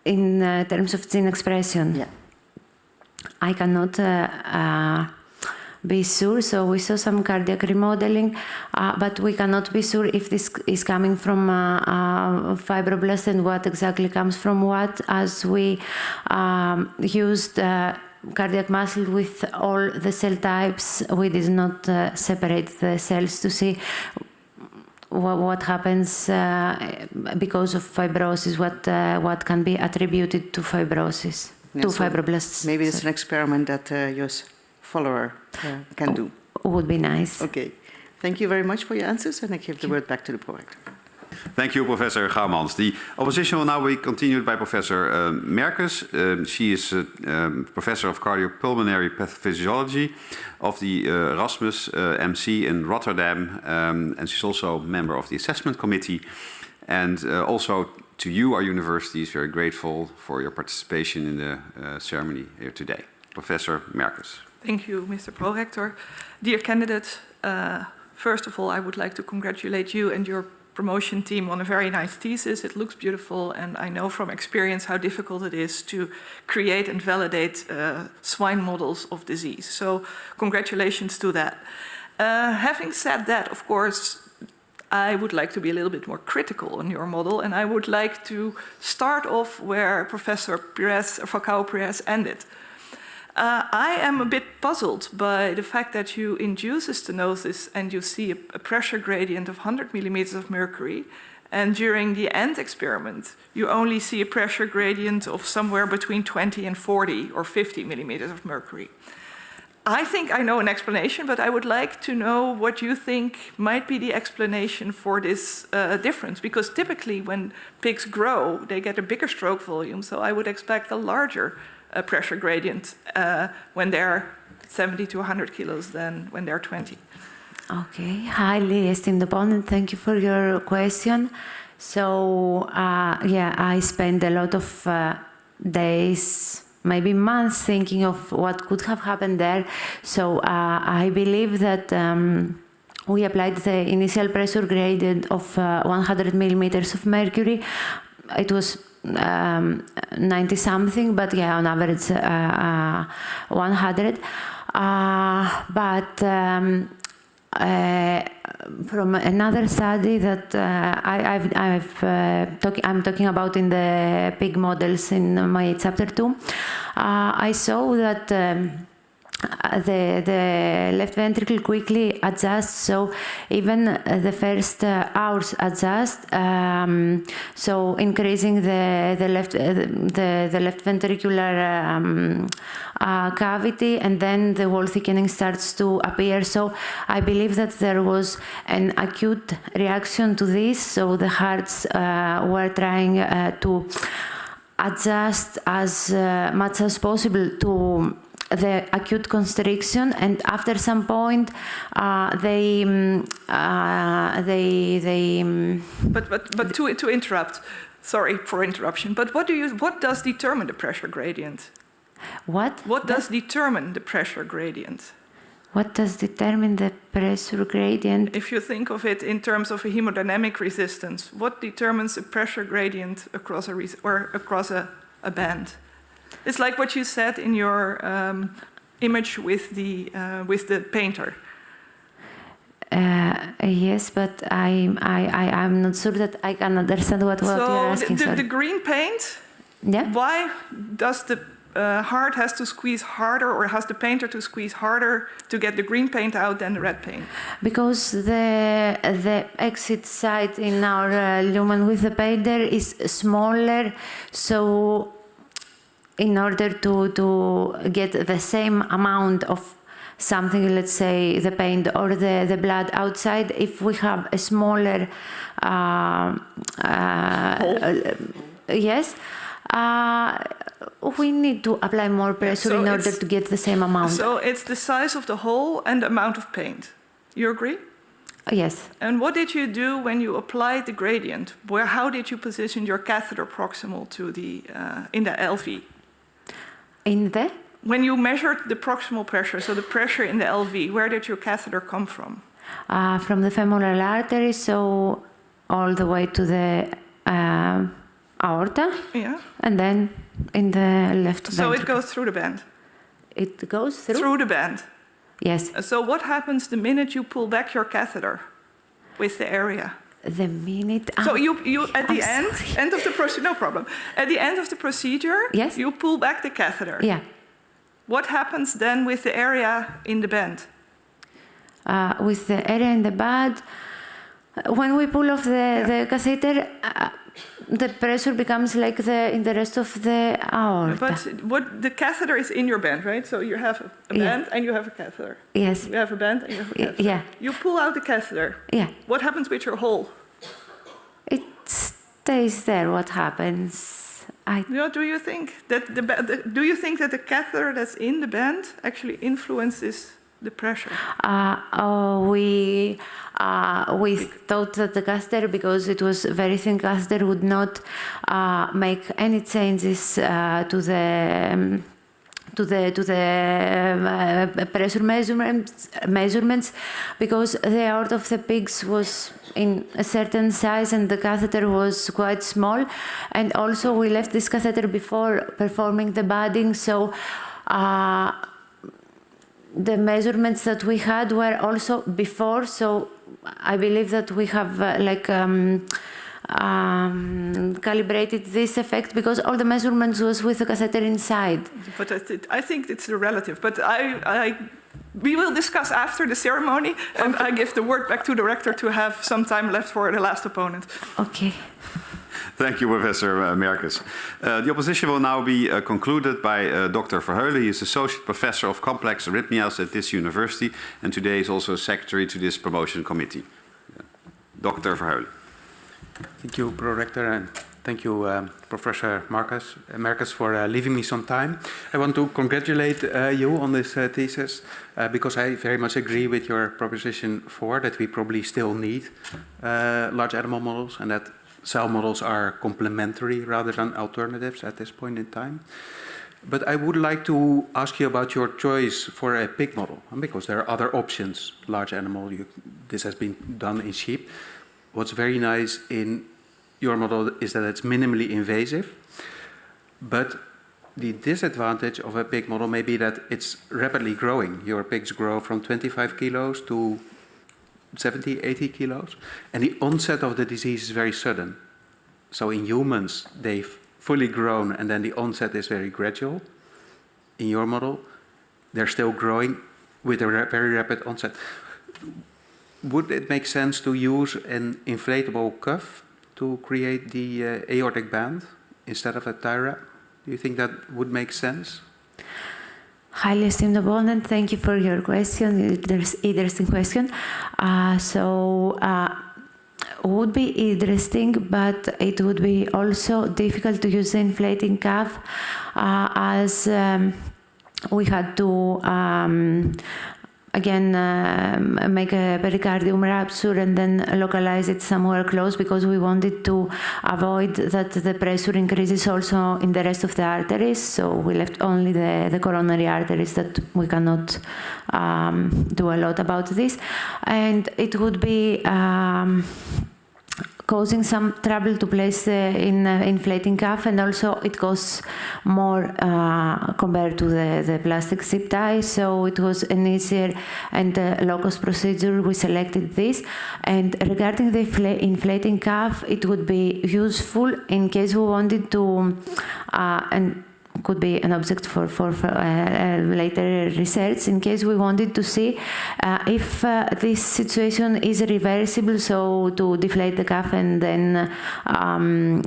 in terms of gene expression, Yeah. I cannot be sure. So we saw some cardiac remodeling, but we cannot be sure if this is coming from fibroblast and what exactly comes from what, as we used cardiac muscle with all the cell types. We did not separate the cells to see what happens because of fibrosis, what can be attributed to fibrosis, to so fibroblasts. Maybe it's an experiment that your follower can do. Would be nice. Okay. Thank you very much for your answers, and I give the word back to the provider. Thank you, Professor Gaumans. The opposition will now be continued by Professor Merkes. She is Professor of Cardiopulmonary Pathophysiology of the Erasmus MC in Rotterdam, and she's also a member of the Assessment Committee. And also to you, our university is very grateful for your participation in the ceremony here today. Professor Merkes. Thank you, Mr. Prorector. Dear candidate, first of all, I would like to congratulate you and your promotion team on a very nice thesis. It looks beautiful, and I know from experience how difficult it is to create and validate swine models of disease. So congratulations to that. Having said that, of course, I would like to be a little bit more critical on your model, and I would like to start off where Professor Falcao-Perez ended. I am a bit puzzled by the fact that you induce a stenosis and you see a pressure gradient of 100 millimeters of mercury, and during the end experiment, you only see a pressure gradient of somewhere between 20 and 40 or 50 millimeters of mercury. I think I know an explanation, but I would like to know what you think might be the explanation for this difference, because typically when pigs grow, they get a bigger stroke volume, so I would expect a larger pressure gradient when they're 70 to 100 kilos than when they're 20. Okay, highly esteemed opponent, thank you for your question. So, yeah, I spent a lot of days, maybe months, thinking of what could have happened there. So, I believe that we applied the initial pressure gradient of 100 millimeters of mercury. It was 90 something, but yeah, on average 100. But from another study that I'm talking about in the pig models in my chapter 2, I saw that the left ventricle quickly adjusts, so even the first hours adjust, so increasing the left ventricular cavity, and then the wall thickening starts to appear. So I believe that there was an acute reaction to this, so the hearts were trying to adjust as much as possible to the acute constriction, and after some point, But to interrupt, sorry for interruption. But what does determine the pressure gradient? What does determine the pressure gradient? What does determine the pressure gradient? If you think of it in terms of a hemodynamic resistance, what determines a pressure gradient across a band? It's like what you said in your image with the painter. Yes, but I'm not sure that I can understand what you're asking. So the green paint. Yeah. Why does the heart has to squeeze harder, or has the painter to squeeze harder to get the green paint out than the red paint? Because the exit site in our lumen with the painter is smaller, so in order to get the same amount of something, let's say the paint or the blood outside, if we have a smaller yes, We need to apply more pressure So in order it's- to get the same amount. So it's the size of the hole and the amount of paint. You agree? Yes. And what did you do when you applied the gradient? How did you position your catheter proximal to in the LV? In the? When you measured the proximal pressure, so the pressure in the LV, where did your catheter come from? From the femoral artery, so all the way to the aorta, Yeah. and then in the left So it ventricle. goes through the band. It goes through? Through the band. Yes. So what happens the minute you pull back your catheter with the area? The minute... So you at the I'm end of the procedure, no problem. At the end of the procedure, Yes. you pull back the catheter. Yeah. What happens then with the area in the band? With the area in the band, when we pull off the catheter, the pressure becomes like in the rest of the aorta. But what the catheter is in your band, right? So you have a Yeah. band and you have a catheter. Yes. You have a band and you have a catheter. Yeah. You pull out the catheter. Yeah. What happens with your hole? It stays there. What happens? Do you think that the catheter that's in the band actually influences the pressure? We thought that the catheter, because it was very thin catheter, would not make any changes to the pressure measurements, because the aorta of the pigs was in a certain size and the catheter was quite small, and also we left this catheter before performing the budding, so the measurements that we had were also before, so I believe that we have calibrated this effect, because all the measurements was with the catheter inside. But I think it's relative. But we will discuss after the ceremony, and I give the word back to the rector to have some time left for the last opponent. Okay. Thank you, Professor Merkes. The opposition will now be concluded by Dr. Verheulen. He is Associate Professor of Complex Arrhythmias at this university, and today is also Secretary to this promotion committee. Dr. Verheulen. Thank you, Pro-Rector, and thank you, Professor Merkes, for leaving me some time. I want to congratulate you on this thesis, because I very much agree with your proposition 4, that we probably still need large animal models, and that cell models are complementary rather than alternatives at this point in time. But I would like to ask you about your choice for a pig model, because there are other options. Large animal, this has been done in sheep. What's very nice in your model is that it's minimally invasive, but the disadvantage of a pig model may be that it's rapidly growing. Your pigs grow from 25 kilos to 70, 80 kilos, and the onset of the disease is very sudden. So in humans, they've fully grown, and then the onset is very gradual. In your model, they're still growing with a very rapid onset. Would it make sense to use an inflatable cuff to create the aortic band instead of a tie wrap? Do you think that would make sense? Highly esteemed opponent, thank you for your question. There's interesting question. Would be interesting, but it would be also difficult to use the inflating cuff, as we had to again make a pericardium rupture and then localize it somewhere close, because we wanted to avoid that the pressure increases also in the rest of the arteries. So we left only the coronary arteries, that we cannot do a lot about this, and it would be causing some trouble to place the inflating cuff, and also it costs more compared to the plastic zip tie, so it was an easier and low-cost procedure. We selected this, and regarding the inflating cuff, it would be useful in case we wanted to, and could be an object for later research, in case we wanted to see if this situation is reversible, so to deflate the cuff and then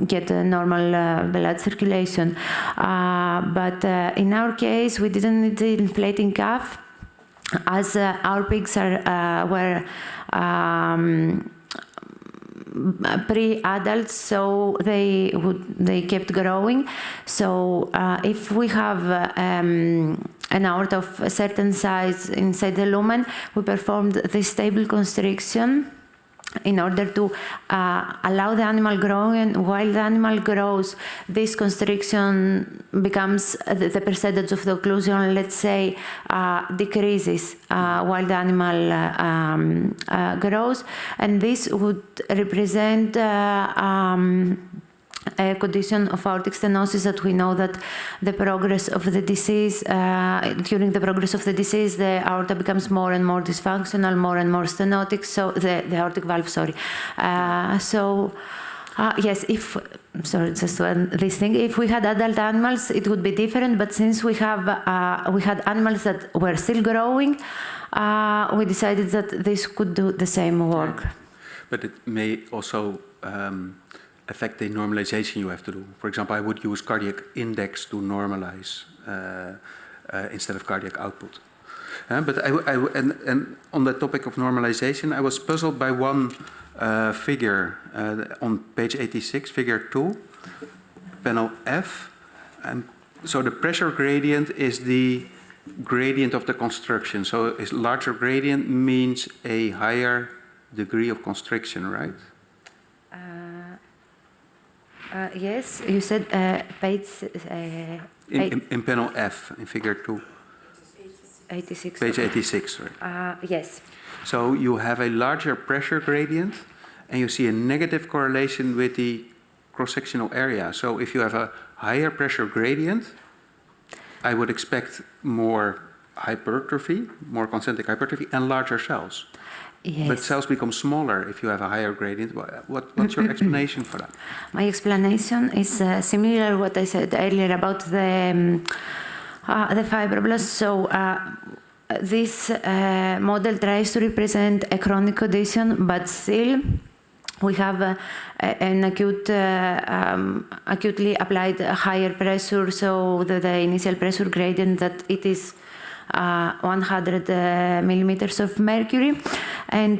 get a normal blood circulation. But in our case, we didn't need the inflating cuff, as our pigs were pre-adults, so they kept growing. So if we have an aorta of a certain size inside the lumen, we performed this stable constriction in order to allow the animal growing, and while the animal grows, this constriction becomes the percentage of the occlusion, let's say, decreases while the animal grows, and this would represent a condition of aortic stenosis that we know that the progress of the disease, during the progress of the disease, the aorta becomes more and more dysfunctional, more and more stenotic, so the aortic valve, yes, just this thing, if we had adult animals, it would be different, but since we had animals that were still growing, we decided that this could do the same work. But it may also affect the normalization you have to do. For example, I would use cardiac index to normalize instead of cardiac output. But and on the topic of normalization, I was puzzled by one figure on page 86, figure 2, panel F. So the pressure gradient is the gradient of the construction. So a larger gradient means a higher degree of constriction, right? Yes, you said page... in panel F, in figure 2. 86. Page 86, right? Yes. So you have a larger pressure gradient, and you see a negative correlation with the cross-sectional area. So if you have a higher pressure gradient, I would expect more hypertrophy, more concentric hypertrophy, and larger cells. Yes. But cells become smaller if you have a higher gradient. What's your explanation for that? My explanation is similar to what I said earlier about the fibroblasts. So this model tries to represent a chronic condition, but still we have an acutely applied higher pressure, so the initial pressure gradient that it is 100 millimeters of mercury, and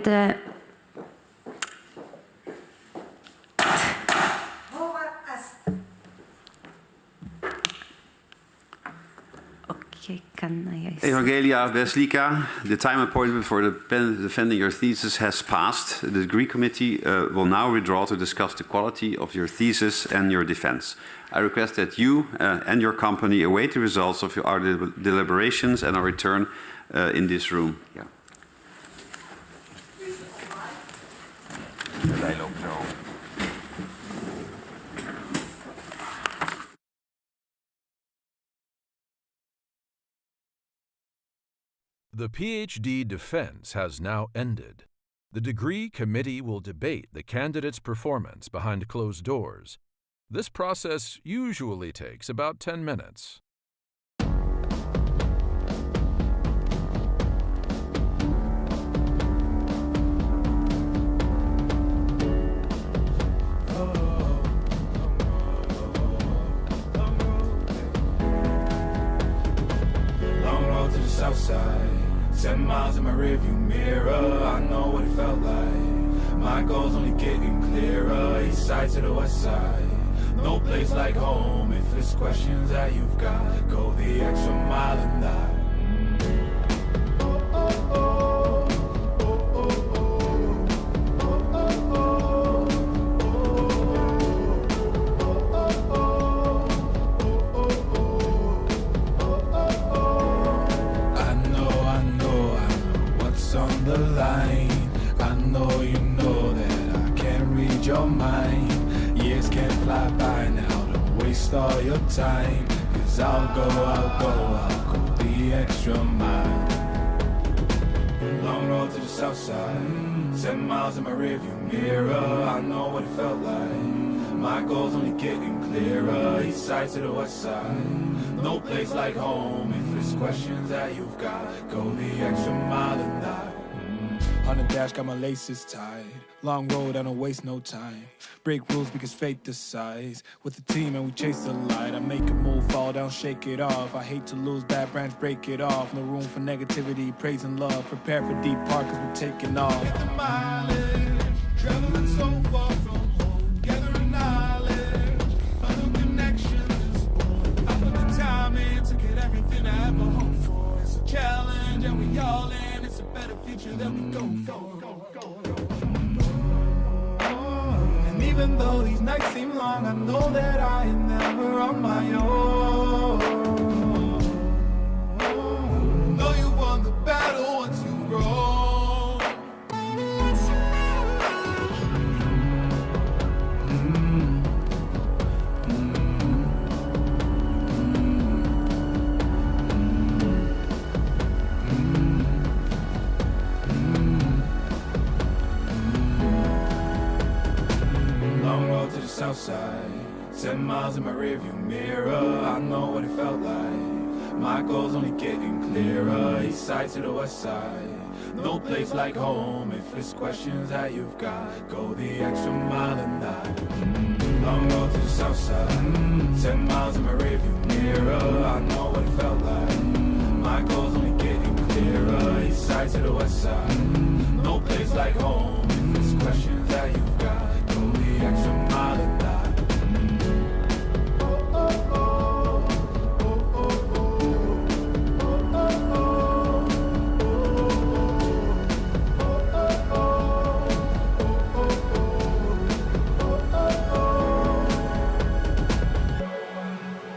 okay, can I? Evangelia Beslika, the time appointment for defending your thesis has passed. The degree committee will now withdraw to discuss the quality of your thesis and your defense. I request that you and your company await the results of our deliberations and our return in this room. Yeah. The PhD defense has now ended. The degree committee will debate the candidate's performance behind closed doors. This process usually takes about 10 minutes. Long road to the south side, 10 miles in my rearview mirror. I know what it felt like. My goal's only getting clearer. East side to the west side. No place like home. If it's questions that you've got, go the extra mile and die. I know what's on the line. I know you know that I can't read your mind. Years can't fly by now, don't waste all your time. Cause I'll go the extra mile. Long road to the south side, 10 miles in my rearview mirror. I know what it felt like. My goal's only getting clearer. East side to the west side. No place like home. If it's questions that you've got, go the extra mile and die. On the dash, got my laces tied. Long road, I don't waste no time. Break rules because fate decides. With the team and we chase the light. I make a move, fall down, shake it off. I hate to lose, bad branch, break it off. No room for negativity, praise and love. Prepare for deep part cause we're taking off. Traveling so far from home, gathering knowledge, other connections. I put the time in to get everything I ever hoped for. It's a challenge and we all in. It's a better future that we go for. And even though these nights seem long, I know that I am never on my own. Know you won the battle once you've grown. Long road to the south side, 10 miles in my rearview mirror. I know what it felt like. My goal's only getting clearer. East side to the west side, no place like home. If it's questions that you've got, go the extra mile and not. Long road to the south side, 10 miles in my rearview mirror. I know what it felt like. My goal's only getting clearer. East side to the west side, no place like home. If it's questions that you've got, go the extra mile and not.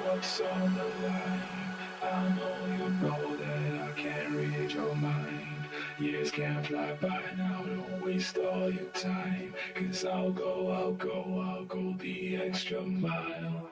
What's on the line? I know you know that I can't read your mind. Years can't fly by now, don't waste all your time. 'Cause I'll go the extra mile.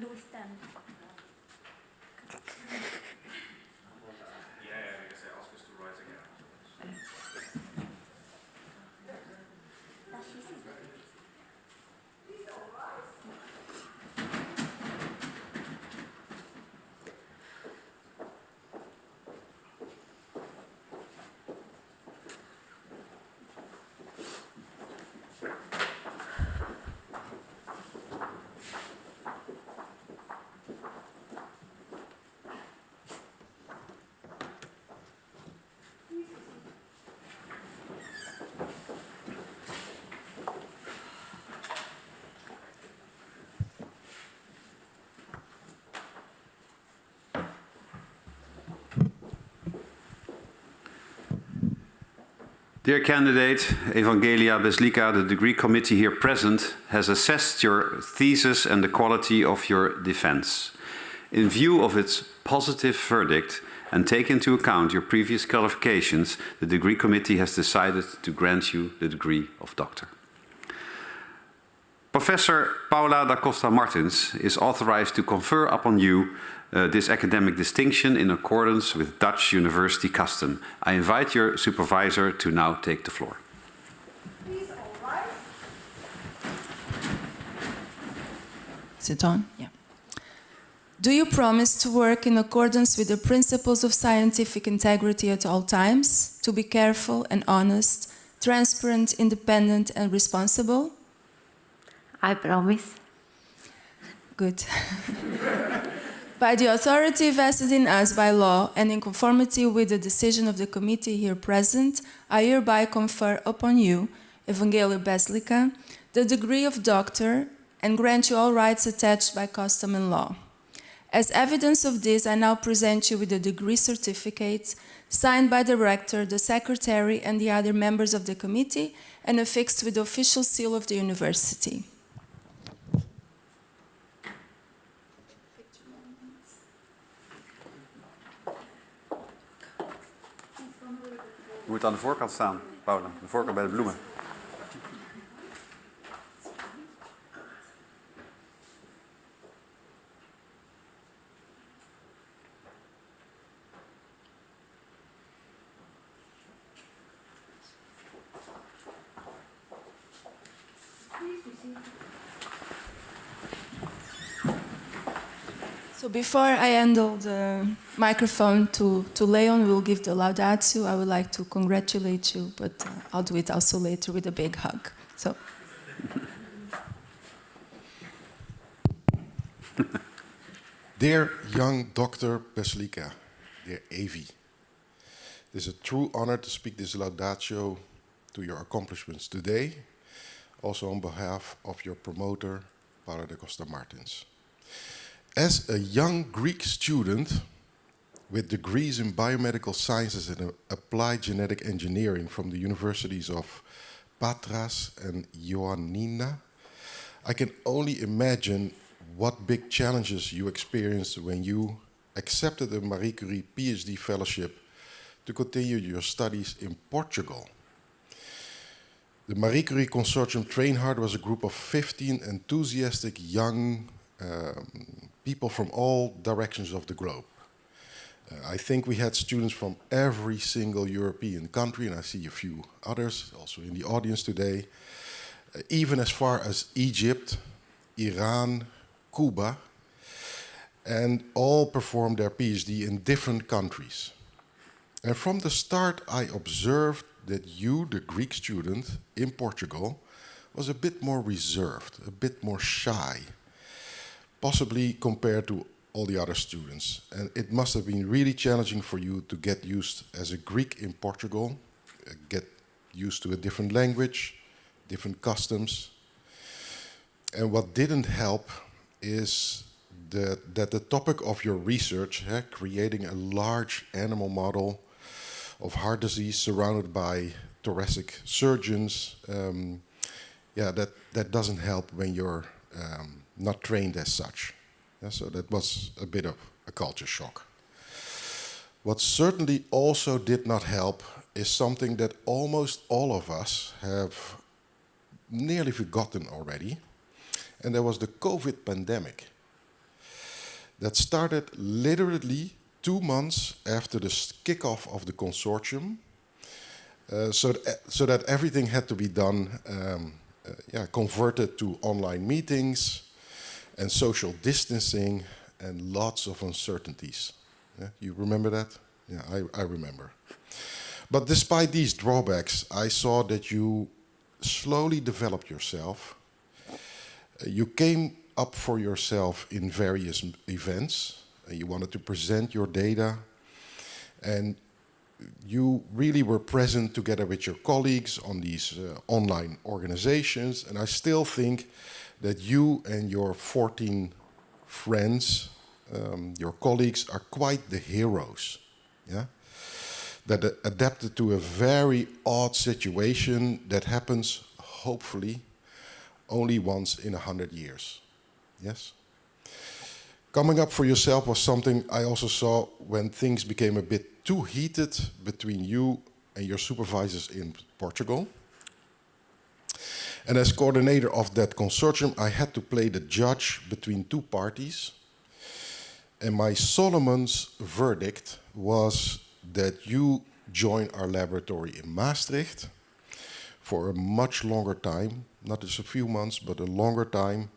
Do we stand? because they ask us to rise again. Dear candidate, Evangelia Beslika, the degree committee here present has assessed your thesis and the quality of your defense. In view of its positive verdict and take into account your previous qualifications, the degree committee has decided to grant you the degree of doctor. Professor Paula da Costa Martins is authorized to confer upon you this academic distinction in accordance with Dutch university custom. I invite your supervisor to now take the floor. Please all rise. Is it on? Yeah. Do you promise to work in accordance with the principles of scientific integrity at all times, to be careful and honest, transparent, independent, and responsible? I promise. Good. By the authority vested in us by law and in conformity with the decision of the committee here present, I hereby confer upon you, Evangelia Beslika, the degree of doctor and grant you all rights attached by custom and law. As evidence of this, I now present you with the degree certificate signed by the rector, the secretary, and the other members of the committee, and affixed with the official seal of the university. Je moet aan de voorkant staan, Paula. De voorkant bij de bloemen. So before I handle the microphone to Leon, we'll give the laudatio. I would like to congratulate you, but I'll do it also later with a big hug. So. Dear young Dr. Beslika, dear Avi, it is a true honor to speak this laudatio to your accomplishments today, also on behalf of your promoter, Paula da Costa Martins. As a young Greek student with degrees in biomedical sciences and applied genetic engineering from the universities of Patras and Ioannina, I can only imagine what big challenges you experienced when you accepted a Marie Curie PhD fellowship to continue your studies in Portugal. The Marie Curie Consortium Train Hard was a group of 15 enthusiastic young people from all directions of the globe. I think we had students from every single European country, and I see a few others also in the audience today, even as far as Egypt, Iran, Cuba, and all performed their PhD in different countries. And from the start, I observed that you, the Greek student in Portugal, was a bit more reserved, a bit more shy, possibly compared to all the other students. And it must have been really challenging for you to get used as a Greek in Portugal, get used to a different language, different customs. And what didn't help is that the topic of your research, creating a large animal model of heart disease surrounded by thoracic surgeons, that doesn't help when you're not trained as such. So that was a bit of a culture shock. What certainly also did not help is something that almost all of us have nearly forgotten already, and that was the COVID pandemic. that started literally 2 months after the kickoff of the consortium, so that everything had to be done, converted to online meetings and social distancing and lots of uncertainties. Yeah, you remember that? Yeah, I remember. But despite these drawbacks, I saw that you slowly developed yourself. You came up for yourself in various events. You wanted to present your data, and you really were present together with your colleagues on these online organizations. And I still think that you and your 14 friends, your colleagues, are quite the heroes, yeah? That adapted to a very odd situation that happens, hopefully, only once in 100 years. Yes? Coming up for yourself was something I also saw when things became a bit too heated between you and your supervisors in Portugal. And as coordinator of that consortium, I had to play the judge between two parties. And my Solomon's verdict was that you join our laboratory in Maastricht for a much longer time, not just a few months, but a longer time,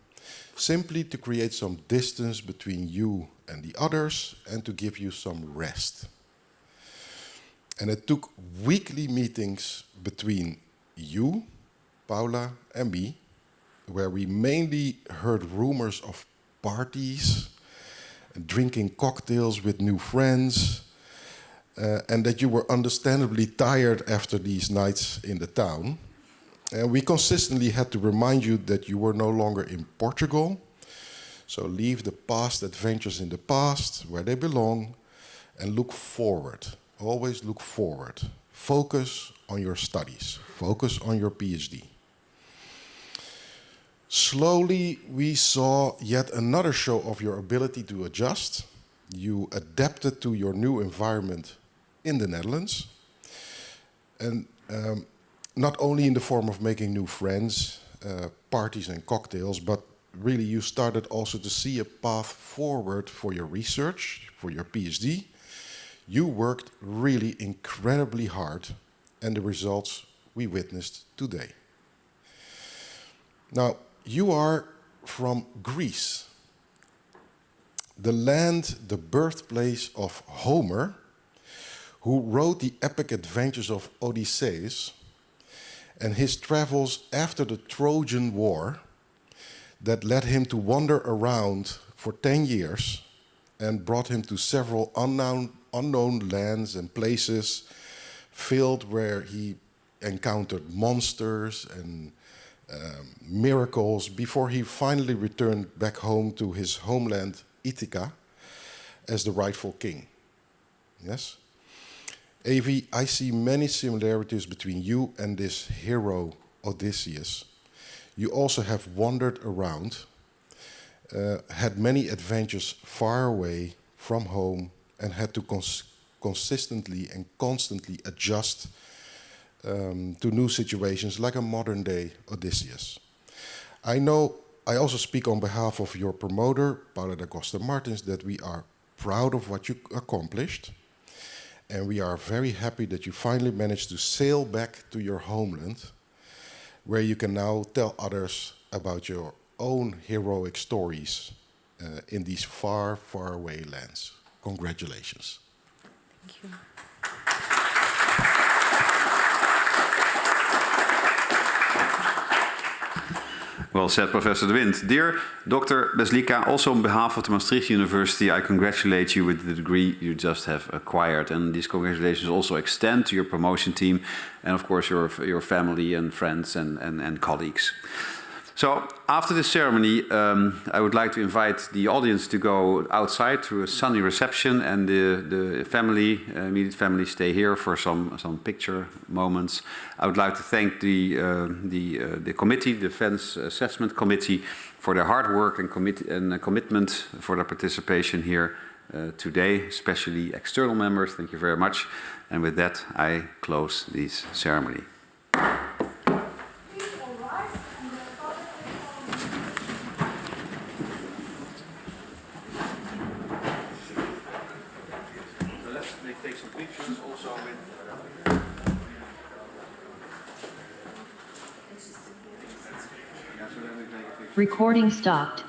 simply to create some distance between you and the others and to give you some rest. And it took weekly meetings between you, Paula, and me, where we mainly heard rumors of parties, drinking cocktails with new friends, and that you were understandably tired after these nights in the town. And we consistently had to remind you that you were no longer in Portugal, so leave the past adventures in the past, where they belong, and look forward. Always look forward. Focus on your studies. Focus on your PhD. Slowly, we saw yet another show of your ability to adjust. You adapted to your new environment in the Netherlands. And not only in the form of making new friends, parties and cocktails, but really you started also to see a path forward for your research, for your PhD. You worked really incredibly hard, and the results we witnessed today. Now, you are from Greece, the land, the birthplace of Homer, who wrote the epic adventures of Odysseus and his travels after the Trojan War that led him to wander around for 10 years and brought him to several unknown lands and places filled where he encountered monsters and miracles before he finally returned back home to his homeland, Ithaca, as the rightful king. Yes? Avi, I see many similarities between you and this hero, Odysseus. You also have wandered around, had many adventures far away from home, and had to consistently and constantly adjust to new situations like a modern-day Odysseus. I know I also speak on behalf of your promoter, Paula da Costa Martins, that we are proud of what you accomplished, and we are very happy that you finally managed to sail back to your homeland, where you can now tell others about your own heroic stories in these far, far away lands. Congratulations. Thank you. Well said, Professor De Wind. Dear Dr. Beslika, also on behalf of the Maastricht University, I congratulate you with the degree you just have acquired. And these congratulations also extend to your promotion team and, of course, your family and friends and colleagues. So, after this ceremony, I would like to invite the audience to go outside to a sunny reception, and the family, immediate family, stay here for some picture moments. I would like to thank the committee, the Defense Assessment Committee, for their hard work and commitment for their participation here today, especially external members. Thank you very much. And with that, I close this ceremony. pictures also with. Recording stopped.